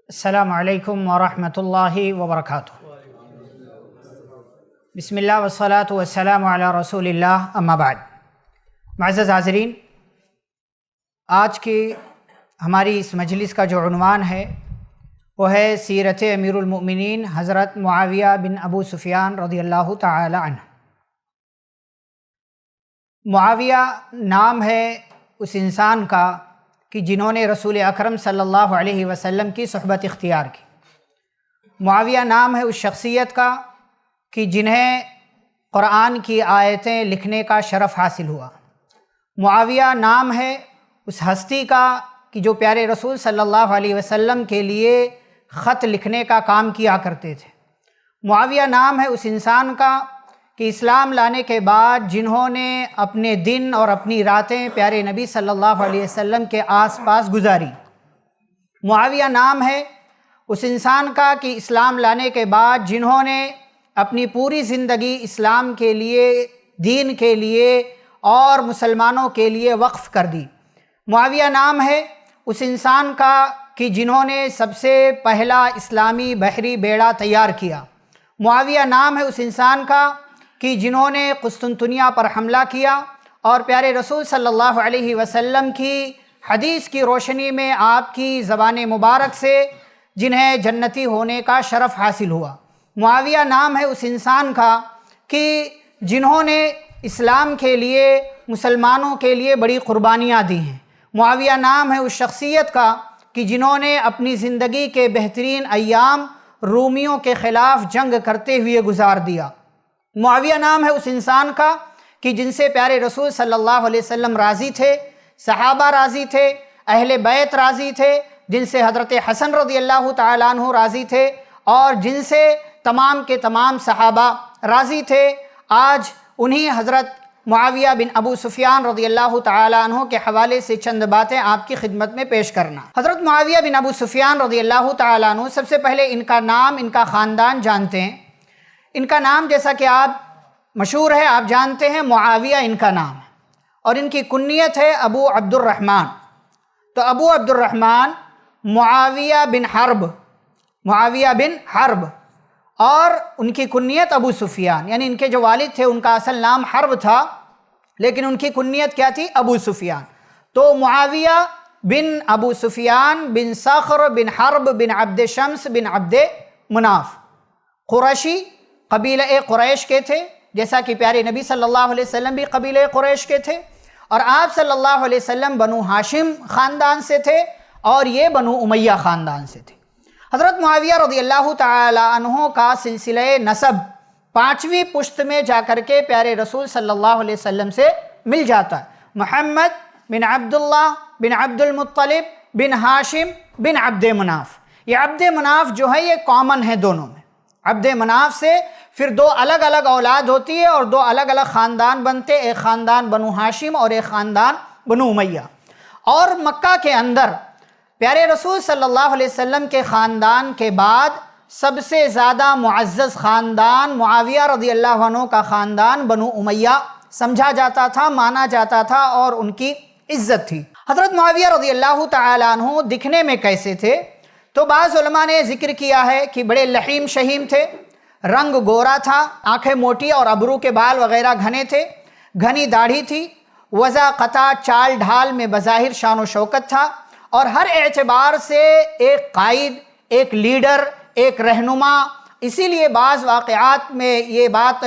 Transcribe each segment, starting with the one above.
السلام علیکم ورحمۃ اللہ وبرکاتہ۔ بسم اللہ والصلاة والسلام علی رسول اللہ، اما بعد۔ معزز حاضرین، آج کی ہماری اس مجلس کا جو عنوان ہے وہ ہے سیرت امیر المؤمنین حضرت معاویہ بن ابو سفیان رضی اللہ تعالی عنہ۔ معاویہ نام ہے اس انسان کا کہ جنہوں نے رسول اکرم صلی اللہ علیہ وسلم کی صحبت اختیار کی۔ معاویہ نام ہے اس شخصیت کا کہ جنہیں قرآن کی آیتیں لکھنے کا شرف حاصل ہوا۔ معاویہ نام ہے اس ہستی کا کہ جو پیارے رسول صلی اللہ علیہ وسلم کے لیے خط لکھنے کا کام کیا کرتے تھے۔ معاویہ نام ہے اس انسان کا کہ اسلام لانے کے بعد جنہوں نے اپنے دن اور اپنی راتیں پیارے نبی صلی اللہ علیہ وسلم کے آس پاس گزاری۔ معاویہ نام ہے اس انسان کا کہ اسلام لانے کے بعد جنہوں نے اپنی پوری زندگی اسلام کے لیے، دین کے لیے اور مسلمانوں کے لیے وقف کر دی۔ معاویہ نام ہے اس انسان کا کہ جنہوں نے سب سے پہلا اسلامی بحری بیڑا تیار کیا۔ معاویہ نام ہے اس انسان کا کہ جنہوں نے قسطنطنیہ پر حملہ کیا اور پیارے رسول صلی اللہ علیہ وسلم کی حدیث کی روشنی میں آپ کی زبان مبارک سے جنہیں جنتی ہونے کا شرف حاصل ہوا۔ معاویہ نام ہے اس انسان کا کہ جنہوں نے اسلام کے لیے، مسلمانوں کے لیے بڑی قربانیاں دی ہیں۔ معاویہ نام ہے اس شخصیت کا کہ جنہوں نے اپنی زندگی کے بہترین ایام رومیوں کے خلاف جنگ کرتے ہوئے گزار دیا۔ معاویہ نام ہے اس انسان کا کہ جن سے پیارے رسول صلی اللہ علیہ وسلم راضی تھے، صحابہ راضی تھے، اہل بیت راضی تھے، جن سے حضرت حسن رضی اللہ تعالیٰ عنہ راضی تھے اور جن سے تمام کے تمام صحابہ راضی تھے۔ آج انہی حضرت معاویہ بن ابو سفیان رضی اللہ تعالیٰ عنہ کے حوالے سے چند باتیں آپ کی خدمت میں پیش کرنا۔ حضرت معاویہ بن ابو سفیان رضی اللہ تعالیٰ عنہ، سب سے پہلے ان کا نام، ان کا خاندان جانتے ہیں۔ ان کا نام جیسا کہ آپ مشہور ہے، آپ جانتے ہیں، معاویہ ان کا نام ہے اور ان کی کنیت ہے ابو عبد الرحمن۔ تو ابو عبد الرحمن معاویہ بن حرب، معاویہ بن حرب، اور ان کی کنیت ابو سفیان، یعنی ان کے جو والد تھے ان کا اصل نام حرب تھا لیکن ان کی کنیت کیا تھی؟ ابو سفیان۔ تو معاویہ بن ابو سفیان بن صخر بن حرب بن عبد شمس بن عبد مناف، قریشی، قبیلہ قریش کے تھے، جیسا کہ پیارے نبی صلی اللہ علیہ وسلم بھی قبیلہ قریش کے تھے، اور آپ صلی اللہ علیہ وسلم بنو ہاشم خاندان سے تھے اور یہ بنو امیہ خاندان سے تھے۔ حضرت معاویہ رضی اللہ تعالی عنہ کا سلسلہ نسب 5ویں پشت میں جا کر کے پیارے رسول صلی اللہ علیہ وسلم سے مل جاتا ہے۔ محمد بن عبداللہ بن عبد المطلب بن ہاشم بن عبد مناف۔ یہ عبد مناف جو ہے یہ کامن ہے دونوں میں۔ عبد مناف سے پھر دو الگ الگ اولاد ہوتی ہے اور دو الگ الگ خاندان بنتے، ایک خاندان بنو ہاشم اور ایک خاندان بنو امیہ۔ اور مکہ کے اندر پیارے رسول صلی اللہ علیہ وسلم کے خاندان کے بعد سب سے زیادہ معزز خاندان معاویہ رضی اللہ عنہ کا خاندان بنو امیہ سمجھا جاتا تھا، مانا جاتا تھا اور ان کی عزت تھی۔ حضرت معاویہ رضی اللہ تعالیٰ عنہ دکھنے میں کیسے تھے؟ تو بعض علماء نے ذکر کیا ہے کہ بڑے لحیم شہیم تھے، رنگ گورا تھا، آنکھیں موٹی اور ابرو کے بال وغیرہ گھنے تھے، گھنی داڑھی تھی، وضع قطع چال ڈھال میں بظاہر شان و شوکت تھا اور ہر اعتبار سے ایک قائد، ایک لیڈر، ایک رہنما۔ اسی لیے بعض واقعات میں یہ بات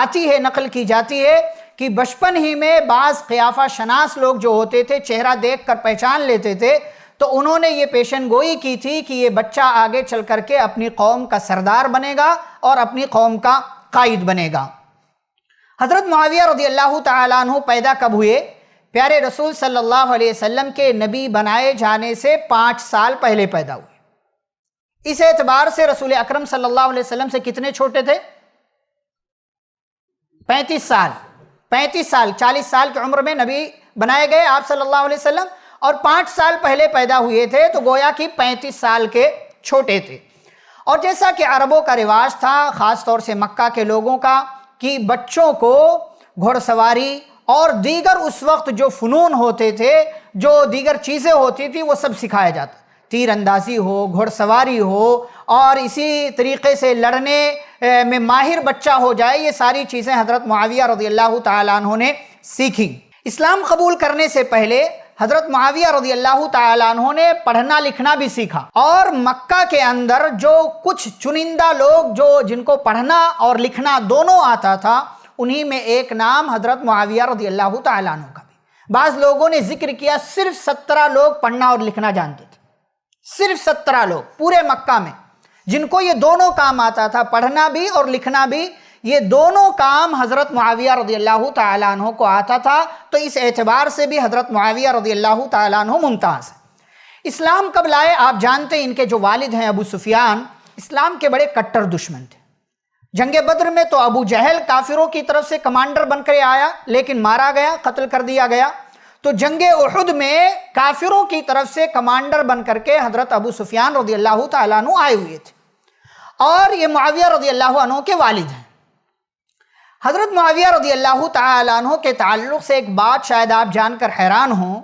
آتی ہے، نقل کی جاتی ہے کہ بچپن ہی میں بعض قیافہ شناس لوگ جو ہوتے تھے چہرہ دیکھ کر پہچان لیتے تھے، تو انہوں نے یہ پیشن گوئی کی تھی کہ یہ بچہ آگے چل کر کے اپنی قوم کا سردار بنے گا اور اپنی قوم کا قائد بنے گا۔ حضرت معاویہ رضی اللہ تعالیٰ عنہ پیدا کب ہوئے؟ پیارے رسول صلی اللہ علیہ وسلم کے نبی بنائے جانے سے 5 سال پہلے پیدا ہوئے۔ اس اعتبار سے رسول اکرم صلی اللہ علیہ وسلم سے کتنے چھوٹے تھے؟ 35 سال، 40 سال کی عمر میں نبی بنائے گئے آپ صلی اللہ علیہ وسلم، اور 5 سال پہلے پیدا ہوئے تھے، تو گویا کہ 35 سال کے چھوٹے تھے۔ اور جیسا کہ عربوں کا رواج تھا، خاص طور سے مکہ کے لوگوں کا، کہ بچوں کو گھڑ سواری اور دیگر اس وقت جو فنون ہوتے تھے، جو دیگر چیزیں ہوتی تھی، وہ سب سکھایا جاتا۔ تیر اندازی ہو، گھڑ سواری ہو، اور اسی طریقے سے لڑنے میں ماہر بچہ ہو جائے، یہ ساری چیزیں حضرت معاویہ رضی اللہ تعالیٰ عنہ نے سیکھی۔ اسلام قبول کرنے سے پہلے حضرت معاویہ رضی اللہ تعالیٰ عنہ نے پڑھنا لکھنا بھی سیکھا، اور مکہ کے اندر جو کچھ چنندہ لوگ جن کو پڑھنا اور لکھنا دونوں آتا تھا، انہی میں ایک نام حضرت معاویہ رضی اللہ تعالیٰ عنہ کا بھی۔ بعض لوگوں نے ذکر کیا صرف 17 لوگ پڑھنا اور لکھنا جانتے تھے، صرف 17 لوگ پورے مکہ میں جن کو یہ دونوں کام آتا تھا، پڑھنا بھی اور لکھنا بھی، یہ دونوں کام حضرت معاویہ رضی اللہ تعالیٰ عنہ کو آتا تھا۔ تو اس اعتبار سے بھی حضرت معاویہ رضی اللہ تعالیٰ عنہ ممتاز ہے۔ اسلام کب لائے؟ آپ جانتے ہیں ان کے جو والد ہیں ابو سفیان، اسلام کے بڑے کٹر دشمن تھے۔ جنگ بدر میں تو ابو جہل کافروں کی طرف سے کمانڈر بن کر آیا، لیکن مارا گیا، قتل کر دیا گیا۔ تو جنگ احد میں کافروں کی طرف سے کمانڈر بن کر کے حضرت ابو سفیان رضی اللہ تعالیٰ عنہ آئے ہوئے تھے، اور یہ معاویہ رضی اللہ عنہ کے والد ہیں۔ حضرت معاویہ رضی اللہ تعالیٰ عنہ کے تعلق سے ایک بات شاید آپ جان کر حیران ہوں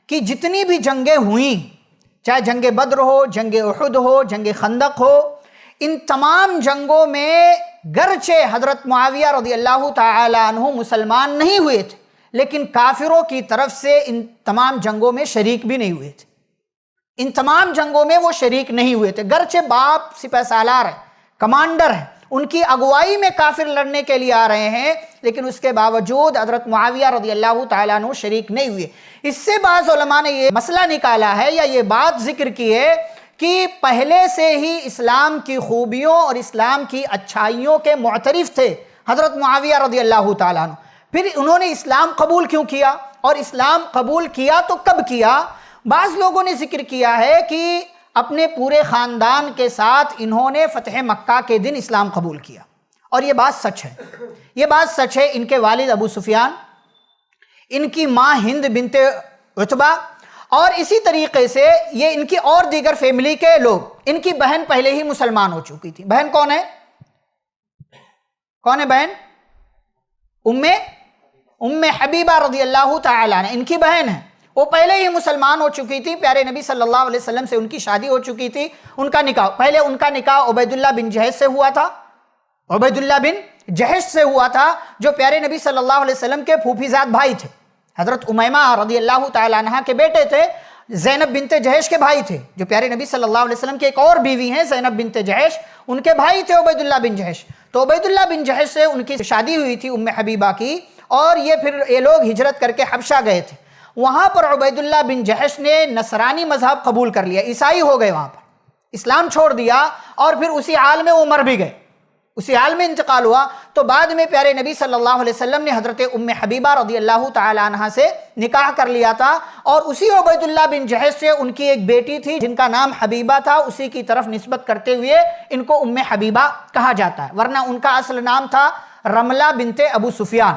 کہ جتنی بھی جنگیں ہوئیں، چاہے جنگ بدر ہو، جنگ احد ہو، جنگ خندق ہو، ان تمام جنگوں میں گرچہ حضرت معاویہ رضی اللہ تعالیٰ عنہ مسلمان نہیں ہوئے تھے، لیکن کافروں کی طرف سے ان تمام جنگوں میں شریک بھی نہیں ہوئے تھے۔ ان تمام جنگوں میں وہ شریک نہیں ہوئے تھے، گرچہ باپ سپہ سالار ہے، کمانڈر ہے، ان کی اگوائی میں کافر لڑنے کے لیے آ رہے ہیں، لیکن اس کے باوجود حضرت معاویہ رضی اللہ تعالیٰ عنہ شریک نہیں ہوئے۔ اس سے بعض علماء نے یہ مسئلہ نکالا ہے یا یہ بات ذکر کی ہے کہ پہلے سے ہی اسلام کی خوبیوں اور اسلام کی اچھائیوں کے معترف تھے حضرت معاویہ رضی اللہ تعالیٰ عنہ۔ پھر انہوں نے اسلام قبول کیوں کیا، اور اسلام قبول کیا تو کب کیا؟ بعض لوگوں نے ذکر کیا ہے کہ اپنے پورے خاندان کے ساتھ انہوں نے فتح مکہ کے دن اسلام قبول کیا، اور یہ بات سچ ہے۔ یہ بات سچ ہے۔ ان کے والد ابو سفیان، ان کی ماں ہند بنت عتبہ، اور اسی طریقے سے یہ ان کی اور دیگر فیملی کے لوگ، ان کی بہن پہلے ہی مسلمان ہو چکی تھی۔ بہن کون ہے؟ کون ہے بہن؟ ام حبیبہ رضی اللہ تعالیٰ عنہ، ان کی بہن ہے، وہ پہلے ہی مسلمان ہو چکی تھی۔ پیارے نبی صلی اللہ علیہ وسلم سے ان کی شادی ہو چکی تھی۔ ان کا نکاح، پہلے ان کا نکاح عبید اللہ بن جہش سے ہوا تھا، عبید اللہ بن جہش سے ہوا تھا، جو پیارے نبی صلی اللہ علیہ وسلم کے پھوپھی زاد بھائی تھے۔ حضرت امیمہ رضی اللہ تعالیٰ عنہ کے بیٹے تھے، زینب بنت جہش کے بھائی تھے، جو پیارے نبی صلی اللہ علیہ وسلم کے ایک اور بیوی ہیں زینب بنت جہش، ان کے بھائی تھے عبید اللہ بن جہش۔ تو عبید اللہ بن جہش سے ان کی شادی ہوئی تھی ام حبیبہ کی، اور یہ لوگ ہجرت کر کے حبشہ گئے تھے۔ وہاں پر عبید اللہ بن جہش نے نصرانی مذہب قبول کر لیا، عیسائی ہو گئے، وہاں پر اسلام چھوڑ دیا، اور پھر اسی حال میں وہ مر بھی گئے، اسی حال میں انتقال ہوا۔ تو بعد میں پیارے نبی صلی اللہ علیہ وسلم نے حضرت ام حبیبہ رضی اللہ تعالیٰ عنہ سے نکاح کر لیا تھا، اور اسی عبید اللہ بن جہش سے ان کی ایک بیٹی تھی جن کا نام حبیبہ تھا، اسی کی طرف نسبت کرتے ہوئے ان کو ام حبیبہ کہا جاتا ہے، ورنہ ان کا اصل نام تھا رملہ بنت ابو سفیان،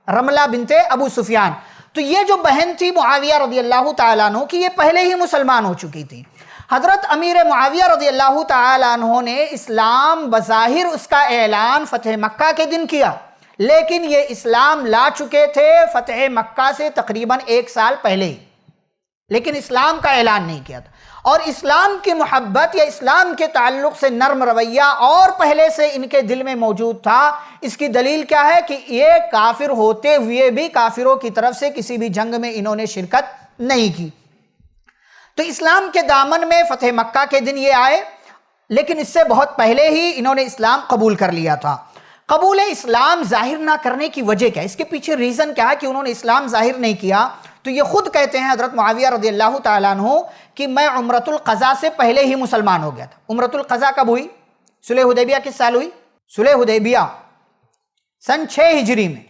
رملہ بنت ابو سفیان۔ تو یہ جو بہن تھی معاویہ رضی اللہ تعالیٰ عنہ کی، یہ پہلے ہی مسلمان ہو چکی تھی۔ حضرت امیر معاویہ رضی اللہ تعالیٰ عنہ نے اسلام بظاہر اس کا اعلان فتح مکہ کے دن کیا، لیکن یہ اسلام لا چکے تھے فتح مکہ سے تقریباً 1 سال پہلے ہی، لیکن اسلام کا اعلان نہیں کیا تھا۔ اور اسلام کی محبت یا اسلام کے تعلق سے نرم رویہ اور پہلے سے ان کے دل میں موجود تھا۔ اس کی دلیل کیا ہے کہ یہ کافر ہوتے ہوئے بھی کافروں کی طرف سے کسی بھی جنگ میں انہوں نے شرکت نہیں کی۔ تو اسلام کے دامن میں فتح مکہ کے دن یہ آئے، لیکن اس سے بہت پہلے ہی انہوں نے اسلام قبول کر لیا تھا۔ قبول اسلام ظاہر نہ کرنے کی وجہ کیا ہے؟ اس کے پیچھے ریزن کیا ہے کہ انہوں نے اسلام ظاہر نہیں کیا؟ تو یہ خود کہتے ہیں حضرت معاویہ رضی اللہ تعالیٰ عنہ کہ میں عمرۃ القضاء سے پہلے ہی مسلمان ہو گیا تھا۔ عمرۃ القضاء کب ہوئی؟ صلح حدیبیہ کس سال ہوئی؟ صلح حدیبیہ سن 6 ہجری میں۔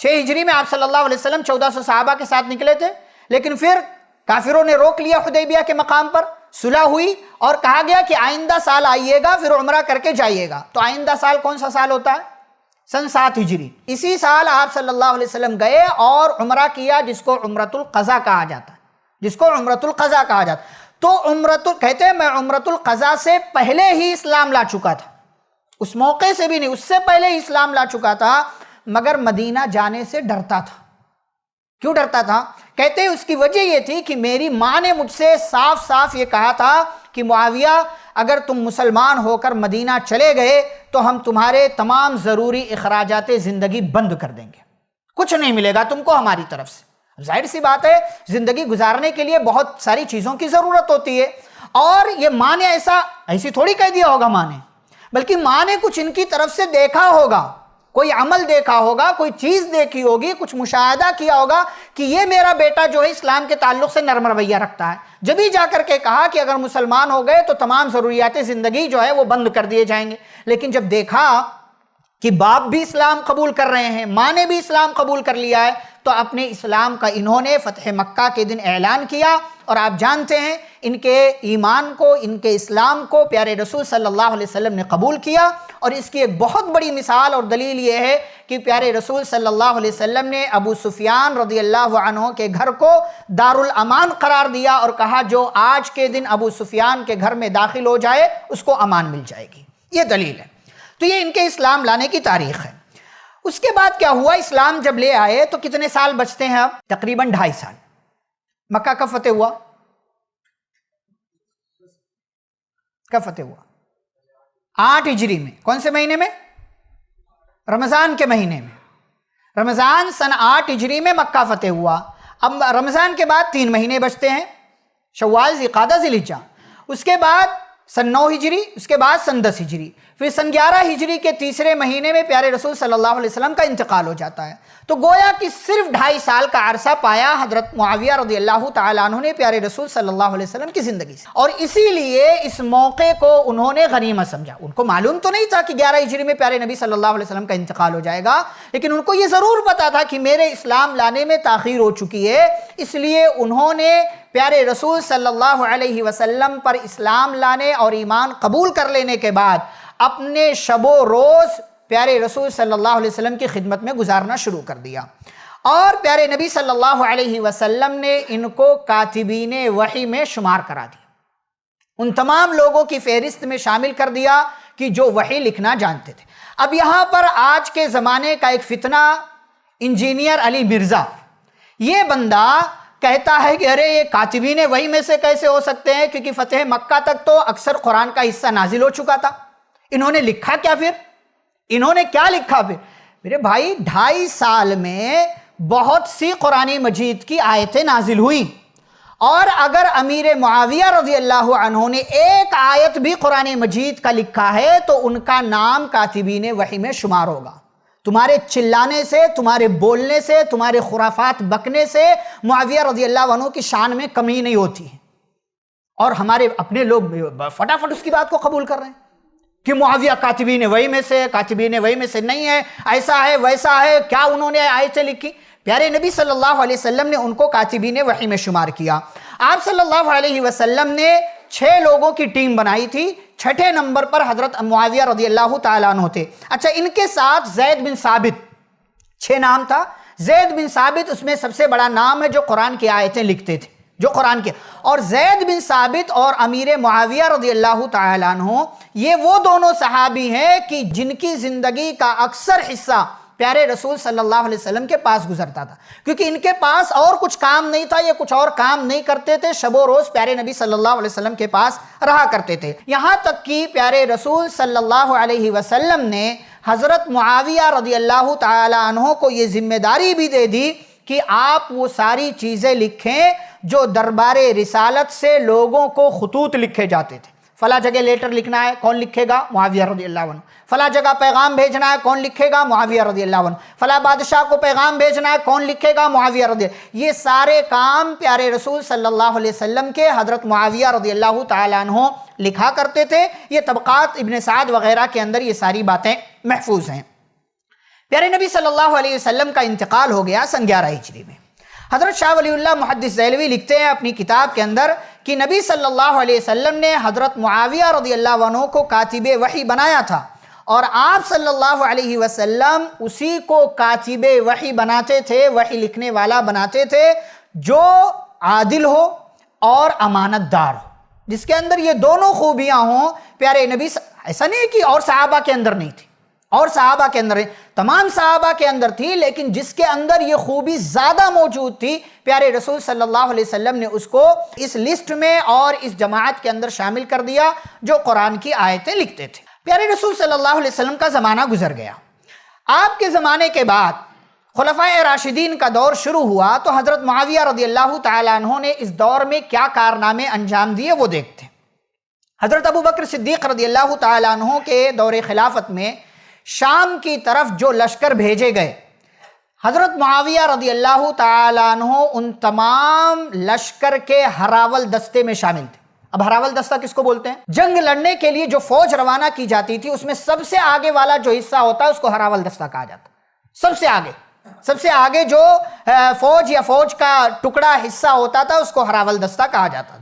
6 ہجری میں آپ صلی اللہ علیہ وسلم 1400 صحابہ کے ساتھ نکلے تھے، لیکن پھر کافروں نے روک لیا حدیبیہ کے مقام پر، صلح ہوئی اور کہا گیا کہ آئندہ سال آئیے گا، پھر عمرہ کر کے جائیے گا۔ تو آئندہ سال کون سا سال ہوتا ہے؟ سن 7 ہجری۔ اسی سال آپ صلی اللہ علیہ وسلم گئے اور عمرہ کیا، جس کو عمرۃ القضاء کہا جاتا ہے، جس کو عمرۃ القضاء کہا جاتا ہے۔ تو کہتے ہیں میں عمرۃ القضاء سے پہلے ہی اسلام لا چکا تھا، اس موقع سے بھی نہیں، اس سے پہلے ہی اسلام لا چکا تھا، مگر مدینہ جانے سے ڈرتا تھا کیوں ڈرتا تھا؟ کہتے ہیں اس کی وجہ یہ تھی کہ میری ماں نے مجھ سے صاف صاف یہ کہا تھا کہ معاویہ اگر تم مسلمان ہو کر مدینہ چلے گئے تو ہم تمہارے تمام ضروری اخراجات زندگی بند کر دیں گے، کچھ نہیں ملے گا تم کو ہماری طرف سے۔ ظاہر سی بات ہے زندگی گزارنے کے لیے بہت ساری چیزوں کی ضرورت ہوتی ہے، اور یہ ماں نے ایسی تھوڑی کہہ دیا ہوگا ماں نے، بلکہ ماں نے کچھ ان کی طرف سے دیکھا ہوگا، کوئی عمل دیکھا ہوگا، کوئی چیز دیکھی ہوگی، کچھ مشاہدہ کیا ہوگا کہ یہ میرا بیٹا جو ہے اسلام کے تعلق سے نرم رویہ رکھتا ہے، جبھی جا کر کے کہا کہ اگر مسلمان ہو گئے تو تمام ضروریات زندگی جو ہے وہ بند کر دیے جائیں گے۔ لیکن جب دیکھا کہ باپ بھی اسلام قبول کر رہے ہیں، ماں نے بھی اسلام قبول کر لیا ہے، تو اپنے اسلام کا انہوں نے فتح مکہ کے دن اعلان کیا، اور آپ جانتے ہیں ان کے ایمان کو، ان کے اسلام کو پیارے رسول صلی اللہ علیہ وسلم نے قبول کیا۔ اور اس کی ایک بہت بڑی مثال اور دلیل یہ ہے کہ پیارے رسول صلی اللہ علیہ وسلم نے ابو سفیان رضی اللہ عنہ کے گھر کو دارالامان قرار دیا اور کہا جو آج کے دن ابو سفیان کے گھر میں داخل ہو جائے اس کو امان مل جائے گی۔ یہ دلیل ہے۔ تو یہ ان کے اسلام لانے کی تاریخ ہے۔ اس کے بعد کیا ہوا؟ اسلام جب لے آئے تو کتنے سال بچتے ہیں؟ اب تقریباً 2.5 سال۔ مکہ کب فتح ہوا؟ کب فتح ہوا؟ 8 ہجری میں۔ کون سے مہینے میں؟ رمضان کے مہینے میں۔ رمضان سن 8 ہجری میں مکہ فتح ہوا۔ اب رمضان کے بعد 3 مہینے بچتے ہیں، شوال، ذوالقعدہ، ذوالحجہ۔ اس کے بعد سن 9 ہجری، اس کے بعد سن 10 ہجری، پھر سن 11 ہجری کے تیسرے مہینے میں پیارے رسول صلی اللہ علیہ وسلم کا انتقال ہو جاتا ہے۔ تو گویا کہ صرف 2.5 سال کا عرصہ پایا حضرت معاویہ رضی اللہ تعالیٰ عنہ نے پیارے رسول صلی اللہ علیہ وسلم کی زندگی سے، اور اسی لیے اس موقع کو انہوں نے غنیمت سمجھا۔ ان کو معلوم تو نہیں تھا کہ 11 ہجری میں پیارے نبی صلی اللہ علیہ وسلم کا انتقال ہو جائے گا، لیکن ان کو یہ ضرور پتا تھا کہ میرے اسلام لانے میں تاخیر ہو چکی ہے، اس لیے انہوں نے پیارے رسول صلی اللہ علیہ وسلم پر اسلام لانے اور ایمان قبول کر لینے کے بعد اپنے شب و روز پیارے رسول صلی اللہ علیہ وسلم کی خدمت میں گزارنا شروع کر دیا، اور پیارے نبی صلی اللہ علیہ وسلم نے ان کو کاتبین وحی میں شمار کرا دیا، ان تمام لوگوں کی فہرست میں شامل کر دیا کہ جو وحی لکھنا جانتے تھے۔ اب یہاں پر آج کے زمانے کا ایک فتنہ انجینئر علی مرزا، یہ بندہ کہتا ہے کہ ارے یہ کاتبین وحی میں سے کیسے ہو سکتے ہیں، کیونکہ فتح مکہ تک تو اکثر قرآن کا حصہ نازل ہو چکا تھا، انہوں نے لکھا کیا؟ پھر انہوں نے کیا لکھا؟ پھر میرے بھائی 2.5 سال میں بہت سی قرآن مجید کی آیتیں نازل ہوئی، اور اگر امیر معاویہ رضی اللہ عنہ نے ایک آیت بھی قرآن مجید کا لکھا ہے تو ان کا نام کاتبین وحی میں شمار ہوگا۔ تمہارے چلانے سے، تمہارے بولنے سے، تمہارے خرافات بکنے سے معاویہ رضی اللہ عنہ کی شان میں کمی نہیں ہوتی ہے، اور ہمارے اپنے لوگ فٹافٹ اس کی بات کو قبول کر رہے ہیں کہ معاویہ کاتبین وحی میں سے، کاتبین وحی میں سے نہیں ہے، ایسا ہے ویسا ہے، کیا انہوں نے آیتیں لکھی؟ پیارے نبی صلی اللہ علیہ وسلم نے ان کو کاتبین وحی میں شمار کیا۔ آپ صلی اللہ علیہ وسلم نے 6 لوگوں کی ٹیم بنائی تھی، 6 نمبر پر حضرت معاویہ رضی اللہ تعالیٰ عنہ تھے۔ اچھا، ان کے ساتھ زید بن ثابت، 6 نام تھا، زید بن ثابت اس میں سب سے بڑا نام ہے جو قرآن کی آیتیں لکھتے تھے، جو قرآن کے، اور زید بن ثابت اور امیر معاویہ رضی اللہ تعالیٰ عنہ یہ وہ دونوں صحابی ہیں کہ جن کی زندگی کا اکثر حصہ پیارے رسول صلی اللہ علیہ وسلم کے پاس گزرتا تھا، کیونکہ ان کے پاس اور کچھ کام نہیں تھا، یہ کچھ اور کام نہیں کرتے تھے، شب و روز پیارے نبی صلی اللہ علیہ وسلم کے پاس رہا کرتے تھے۔ یہاں تک کہ پیارے رسول صلی اللہ علیہ وسلم نے حضرت معاویہ رضی اللہ تعالی عنہ کو یہ ذمہ داری بھی دے دی کہ آپ وہ ساری چیزیں لکھیں جو دربار رسالت سے لوگوں کو خطوط لکھے جاتے تھے۔ فلاں جگہ لیٹر لکھنا ہے، کون لکھے گا؟ معاویہ رضی اللہ عنہ۔ فلاں جگہ پیغام بھیجنا ہے، کون لکھے گا؟ معاویہ رضی اللہ عنہ۔ فلاں بادشاہ کو پیغام بھیجنا ہے، کون لکھے گا؟ معاویہ رضی اللہ عنہ۔ یہ سارے کام پیارے رسول صلی اللہ علیہ وسلم کے حضرت معاویہ رضی اللہ تعالیٰ عنہ لکھا کرتے تھے۔ یہ طبقات ابن سعد وغیرہ کے اندر یہ ساری باتیں محفوظ ہیں۔ پیارے نبی صلی اللہ علیہ وسلم کا انتقال ہو گیا سن 11 ہجری میں۔ حضرت شاہ ولی اللہ محدث دہلوی لکھتے ہیں اپنی کتاب کے اندر کہ نبی صلی اللہ علیہ وسلم نے حضرت معاویہ رضی اللہ عنہ کو کاتب وحی بنایا تھا، اور آپ صلی اللہ علیہ وسلم اسی کو کاتب وحی بناتے تھے، وحی لکھنے والا بناتے تھے جو عادل ہو اور امانت دار ہو، جس کے اندر یہ دونوں خوبیاں ہوں۔ پیارے نبی ایسا نہیں کہ اور صحابہ کے اندر نہیں تھی، اور صحابہ کے اندر تمام صحابہ کے اندر تھی، لیکن جس کے اندر یہ خوبی زیادہ موجود تھی پیارے رسول صلی اللہ علیہ وسلم نے اس کو اس لسٹ میں اور اس جماعت کے اندر شامل کر دیا جو قرآن کی آیتیں لکھتے تھے۔ پیارے رسول صلی اللہ علیہ وسلم کا زمانہ گزر گیا۔ آپ کے زمانے کے بعد خلفائے راشدین کا دور شروع ہوا تو حضرت معاویہ رضی اللہ تعالیٰ عنہ نے اس دور میں کیا کارنامے انجام دیے وہ دیکھتے ہیں۔ حضرت ابو بکر صدیق رضی اللہ تعالیٰ عنہ کے دور خلافت میں شام کی طرف جو لشکر بھیجے گئے، حضرت معاویہ رضی اللہ تعالیٰ عنہ ان تمام لشکر کے ہراول دستے میں شامل تھے۔ اب ہراول دستہ کس کو بولتے ہیں؟ جنگ لڑنے کے لیے جو فوج روانہ کی جاتی تھی اس میں سب سے آگے والا جو حصہ ہوتا ہے اس کو ہراول دستہ کہا جاتا ہے۔ سب سے آگے جو فوج یا فوج کا ٹکڑا حصہ ہوتا تھا اس کو ہراول دستہ کہا جاتا تھا۔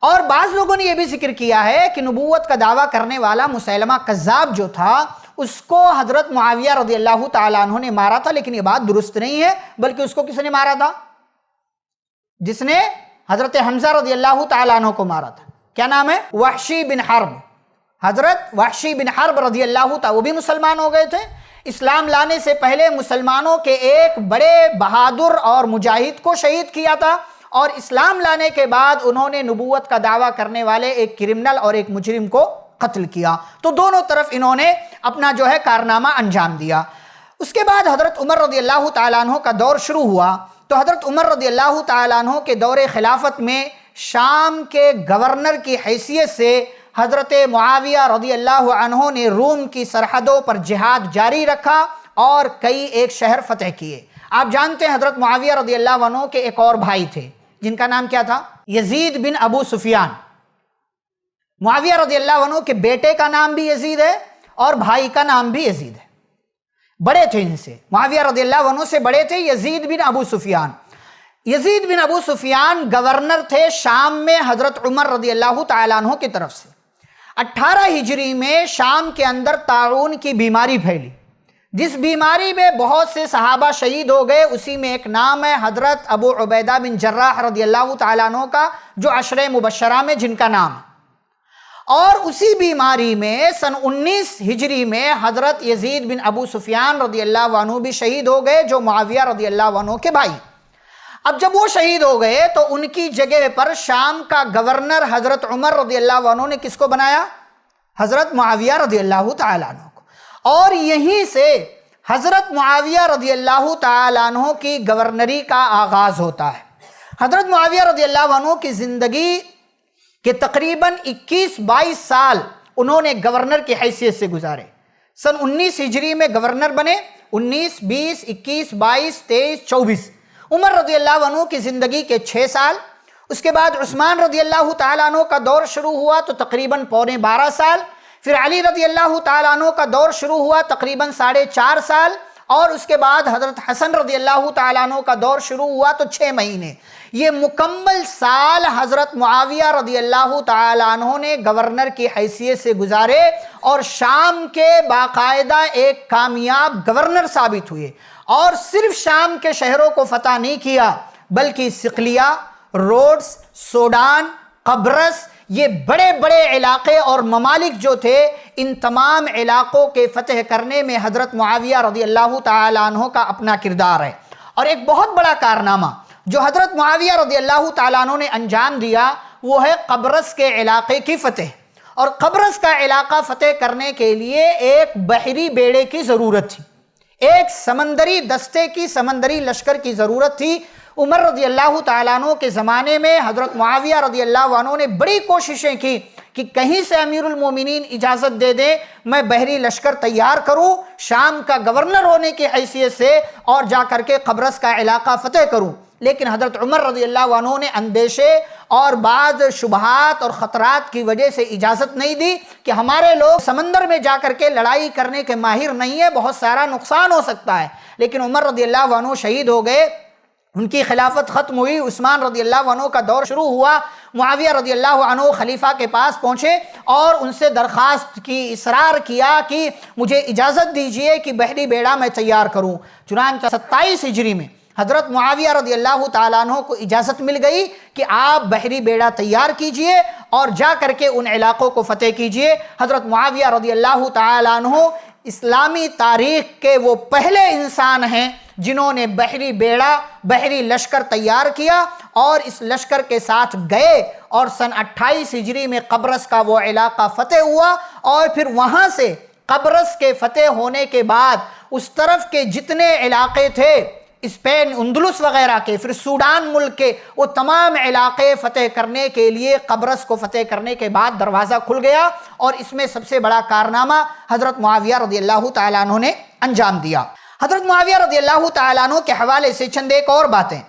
اور بعض لوگوں نے یہ بھی ذکر کیا ہے کہ نبوت کا دعویٰ کرنے والا مسیلمہ کذاب جو تھا اس کو حضرت معاویہ رضی اللہ تعالیٰ عنہ نے مارا تھا، لیکن یہ بات درست نہیں ہے، بلکہ اس کو کس نے مارا تھا؟ جس نے حضرت حمزہ رضی اللہ تعالیٰ عنہ کو مارا تھا۔ کیا نام ہے؟ وحشی بن حرب۔ حضرت وحشی بن حرب رضی اللہ تعالیٰ، وہ بھی مسلمان ہو گئے تھے۔ اسلام لانے سے پہلے مسلمانوں کے ایک بڑے بہادر اور مجاہد کو شہید کیا تھا، اور اسلام لانے کے بعد انہوں نے نبوت کا دعویٰ کرنے والے ایک کرمنل اور ایک مجرم کو قتل کیا۔ تو دونوں طرف انہوں نے اپنا جو ہے کارنامہ انجام دیا۔ اس کے بعد حضرت عمر رضی اللہ تعالیٰ عنہ کا دور شروع ہوا تو حضرت عمر رضی اللہ تعالیٰ عنہ کے دور خلافت میں شام کے گورنر کی حیثیت سے حضرت معاویہ رضی اللہ عنہ نے روم کی سرحدوں پر جہاد جاری رکھا اور کئی ایک شہر فتح کیے۔ آپ جانتے ہیں حضرت معاویہ رضی اللہ عنہ کے ایک اور بھائی تھے جن کا نام کیا تھا؟ یزید بن ابو سفیان۔ معاویہ رضی اللہ عنہ کے بیٹے کا نام بھی یزید ہے اور بھائی کا نام بھی یزید ہے۔ بڑے تھے ان سے، معاویہ رضی اللہ عنہ سے بڑے تھے یزید بن ابو سفیان۔ یزید بن ابو سفیان گورنر تھے شام میں حضرت عمر رضی اللہ تعالیٰ عنہ کی طرف سے۔ 18 ہجری میں شام کے اندر طاعون کی بیماری پھیلی، جس بیماری میں بہت سے صحابہ شہید ہو گئے۔ اسی میں ایک نام ہے حضرت ابو عبیدہ بن جراح رضی اللہ تعالیٰ عنہ کا، جو عشرہ مبشرہ میں جن کا نام ہے۔ اور اسی بیماری میں سن 19 ہجری میں حضرت یزید بن ابو سفیان رضی اللہ عنہ بھی شہید ہو گئے، جو معاویہ رضی اللہ عنہ کے بھائی۔ اب جب وہ شہید ہو گئے تو ان کی جگہ پر شام کا گورنر حضرت عمر رضی اللہ عنہ نے کس کو بنایا؟ حضرت معاویہ رضی اللہ تعالیٰ عنہ کو۔ اور یہیں سے حضرت معاویہ رضی اللہ تعالیٰ عنہ کی گورنری کا آغاز ہوتا ہے۔ حضرت معاویہ رضی اللہ عنہ کی زندگی کہ تقریباً 21-22 سال انہوں نے گورنر کی حیثیت سے گزارے۔ سن 19 ہجری میں گورنر بنے، 19، 20، 21، 22، 23، 24۔ عمر رضی اللہ عنہ کی زندگی کے 6 سال۔ اس کے بعد عثمان رضی اللہ تعالیٰ عنہ کا دور شروع ہوا تو تقریباً 12.25 سال۔ پھر علی رضی اللہ تعالیٰ عنہ کا دور شروع ہوا تقریباً 4.5 سال۔ اور اس کے بعد حضرت حسن رضی اللہ تعالیٰ عنہ کا دور شروع ہوا تو 6 مہینے۔ یہ مکمل سال حضرت معاویہ رضی اللہ تعالیٰ عنہ نے گورنر کی حیثیت سے گزارے اور شام کے باقاعدہ ایک کامیاب گورنر ثابت ہوئے۔ اور صرف شام کے شہروں کو فتح نہیں کیا بلکہ صقلیہ، روڈس، سوڈان، قبرص، یہ بڑے بڑے علاقے اور ممالک جو تھے، ان تمام علاقوں کے فتح کرنے میں حضرت معاویہ رضی اللہ تعالیٰ عنہ کا اپنا کردار ہے۔ اور ایک بہت بڑا کارنامہ جو حضرت معاویہ رضی اللہ تعالیٰ عنہ نے انجام دیا وہ ہے قبرص کے علاقے کی فتح۔ اور قبرص کا علاقہ فتح کرنے کے لیے ایک بحری بیڑے کی ضرورت تھی، ایک سمندری دستے کی، سمندری لشکر کی ضرورت تھی۔ عمر رضی اللہ تعالیٰ عنہ کے زمانے میں حضرت معاویہ رضی اللہ عنہ نے بڑی کوششیں کی کہ کہیں سے امیر المومنین اجازت دے دیں میں بحری لشکر تیار کروں شام کا گورنر ہونے کی حیثیت سے اور جا کر کے قبرص کا علاقہ فتح کروں۔ لیکن حضرت عمر رضی اللہ عنہ نے اندیشے اور بعض شبہات اور خطرات کی وجہ سے اجازت نہیں دی کہ ہمارے لوگ سمندر میں جا کر کے لڑائی کرنے کے ماہر نہیں ہے، بہت سارا نقصان ہو سکتا ہے۔ لیکن عمر رضی اللہ عنہ شہید ہو گئے، ان کی خلافت ختم ہوئی، عثمان رضی اللہ عنہ کا دور شروع ہوا۔ معاویہ رضی اللہ عنہ خلیفہ کے پاس پہنچے اور ان سے درخواست کی، اصرار کیا کہ مجھے اجازت دیجئے کہ بحری بیڑا میں تیار کروں۔ چنانچہ 27 ہجری میں حضرت معاویہ رضی اللہ تعالیٰ عنہ کو اجازت مل گئی کہ آپ بحری بیڑا تیار کیجئے اور جا کر کے ان علاقوں کو فتح کیجئے۔ حضرت معاویہ رضی اللہ تعالیٰ عنہ اسلامی تاریخ کے وہ پہلے انسان ہیں جنہوں نے بحری بیڑا، بحری لشکر تیار کیا اور اس لشکر کے ساتھ گئے اور سن 28 ہجری میں قبرص کا وہ علاقہ فتح ہوا، اور پھر وہاں سے قبرص کے فتح ہونے کے بعد اس طرف کے جتنے علاقے تھے اسپین، اندلس وغیرہ کے، پھر سوڈان ملک کے، وہ تمام علاقے فتح کرنے کے لیے قبرص کو فتح کرنے کے بعد دروازہ کھل گیا، اور اس میں سب سے بڑا کارنامہ حضرت معاویہ رضی اللہ تعالیٰ عنہ نے انجام دیا۔ حضرت معاویہ رضی اللہ تعالیٰ عنہ کے حوالے سے چند ایک اور باتیں،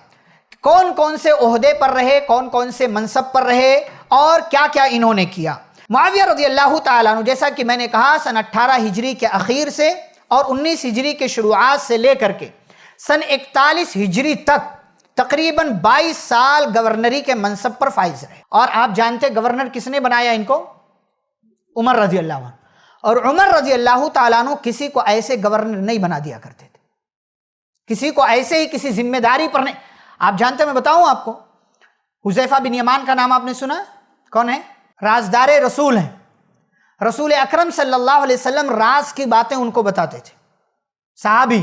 کون کون سے عہدے پر رہے، کون کون سے منصب پر رہے، اور کیا کیا انہوں نے کیا۔ معاویہ رضی اللہ تعالیٰ عنہ جیسا کہ میں نے کہا سن 18 ہجری کے اخیر سے اور 19 ہجری کے شروعات سے لے کر کے سن 41 ہجری تک تقریباً 22 سال گورنری کے منصب پر فائز رہے۔ اور آپ جانتے گورنر کس نے بنایا ان کو؟ عمر رضی اللہ عنہ۔ اور عمر رضی اللہ تعالیٰ عنہ کسی کو ایسے گورنر نہیں بنا دیا کرتے تھے، کسی کو ایسے ہی کسی ذمہ داری پر نہیں۔ آپ جانتے، میں بتاؤں آپ کو، حذیفہ بن یمان کا نام آپ نے سنا؟ کون ہے؟ رازدار رسول ہیں۔ رسول اکرم صلی اللہ علیہ وسلم راز کی باتیں ان کو بتاتے تھے، صحابی۔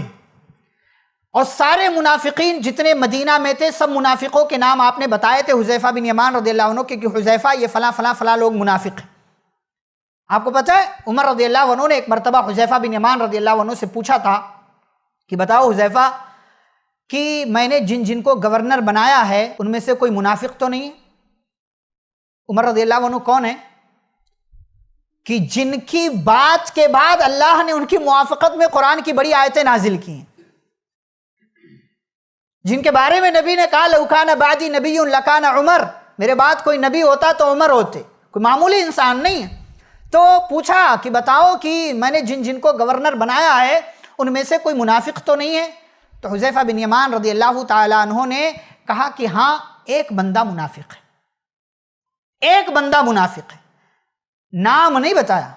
اور سارے منافقین جتنے مدینہ میں تھے سب منافقوں کے نام آپ نے بتائے تھے حذیفہ بن یمان رضی اللہ عنہ کہ حذیفہ یہ فلاں فلاں فلاں لوگ منافق ہیں۔ آپ کو پتہ ہے عمر رضی اللہ عنہ نے ایک مرتبہ حذیفہ بن یمان رضی اللہ عنہ سے پوچھا تھا کہ بتاؤ حذیفہ کہ میں نے جن جن کو گورنر بنایا ہے ان میں سے کوئی منافق تو نہیں ہے؟ عمر رضی اللہ عنہ کون ہے کہ جن کی بات کے بعد اللہ نے ان کی موافقت میں قرآن کی بڑی آیتیں نازل کی ہیں، جن کے بارے میں نبی نے کہا لو کان بعدی نبی لکان عمر، میرے بعد کوئی نبی ہوتا تو عمر ہوتے، کوئی معمولی انسان نہیں ہے۔ تو پوچھا کہ بتاؤ کہ میں نے جن جن کو گورنر بنایا ہے ان میں سے کوئی منافق تو نہیں ہے؟ تو حذیفہ بن یمان رضی اللہ تعالیٰ عنہ نے کہا کہ ہاں ایک بندہ منافق ہے، ایک بندہ منافق ہے۔ نام نہیں بتایا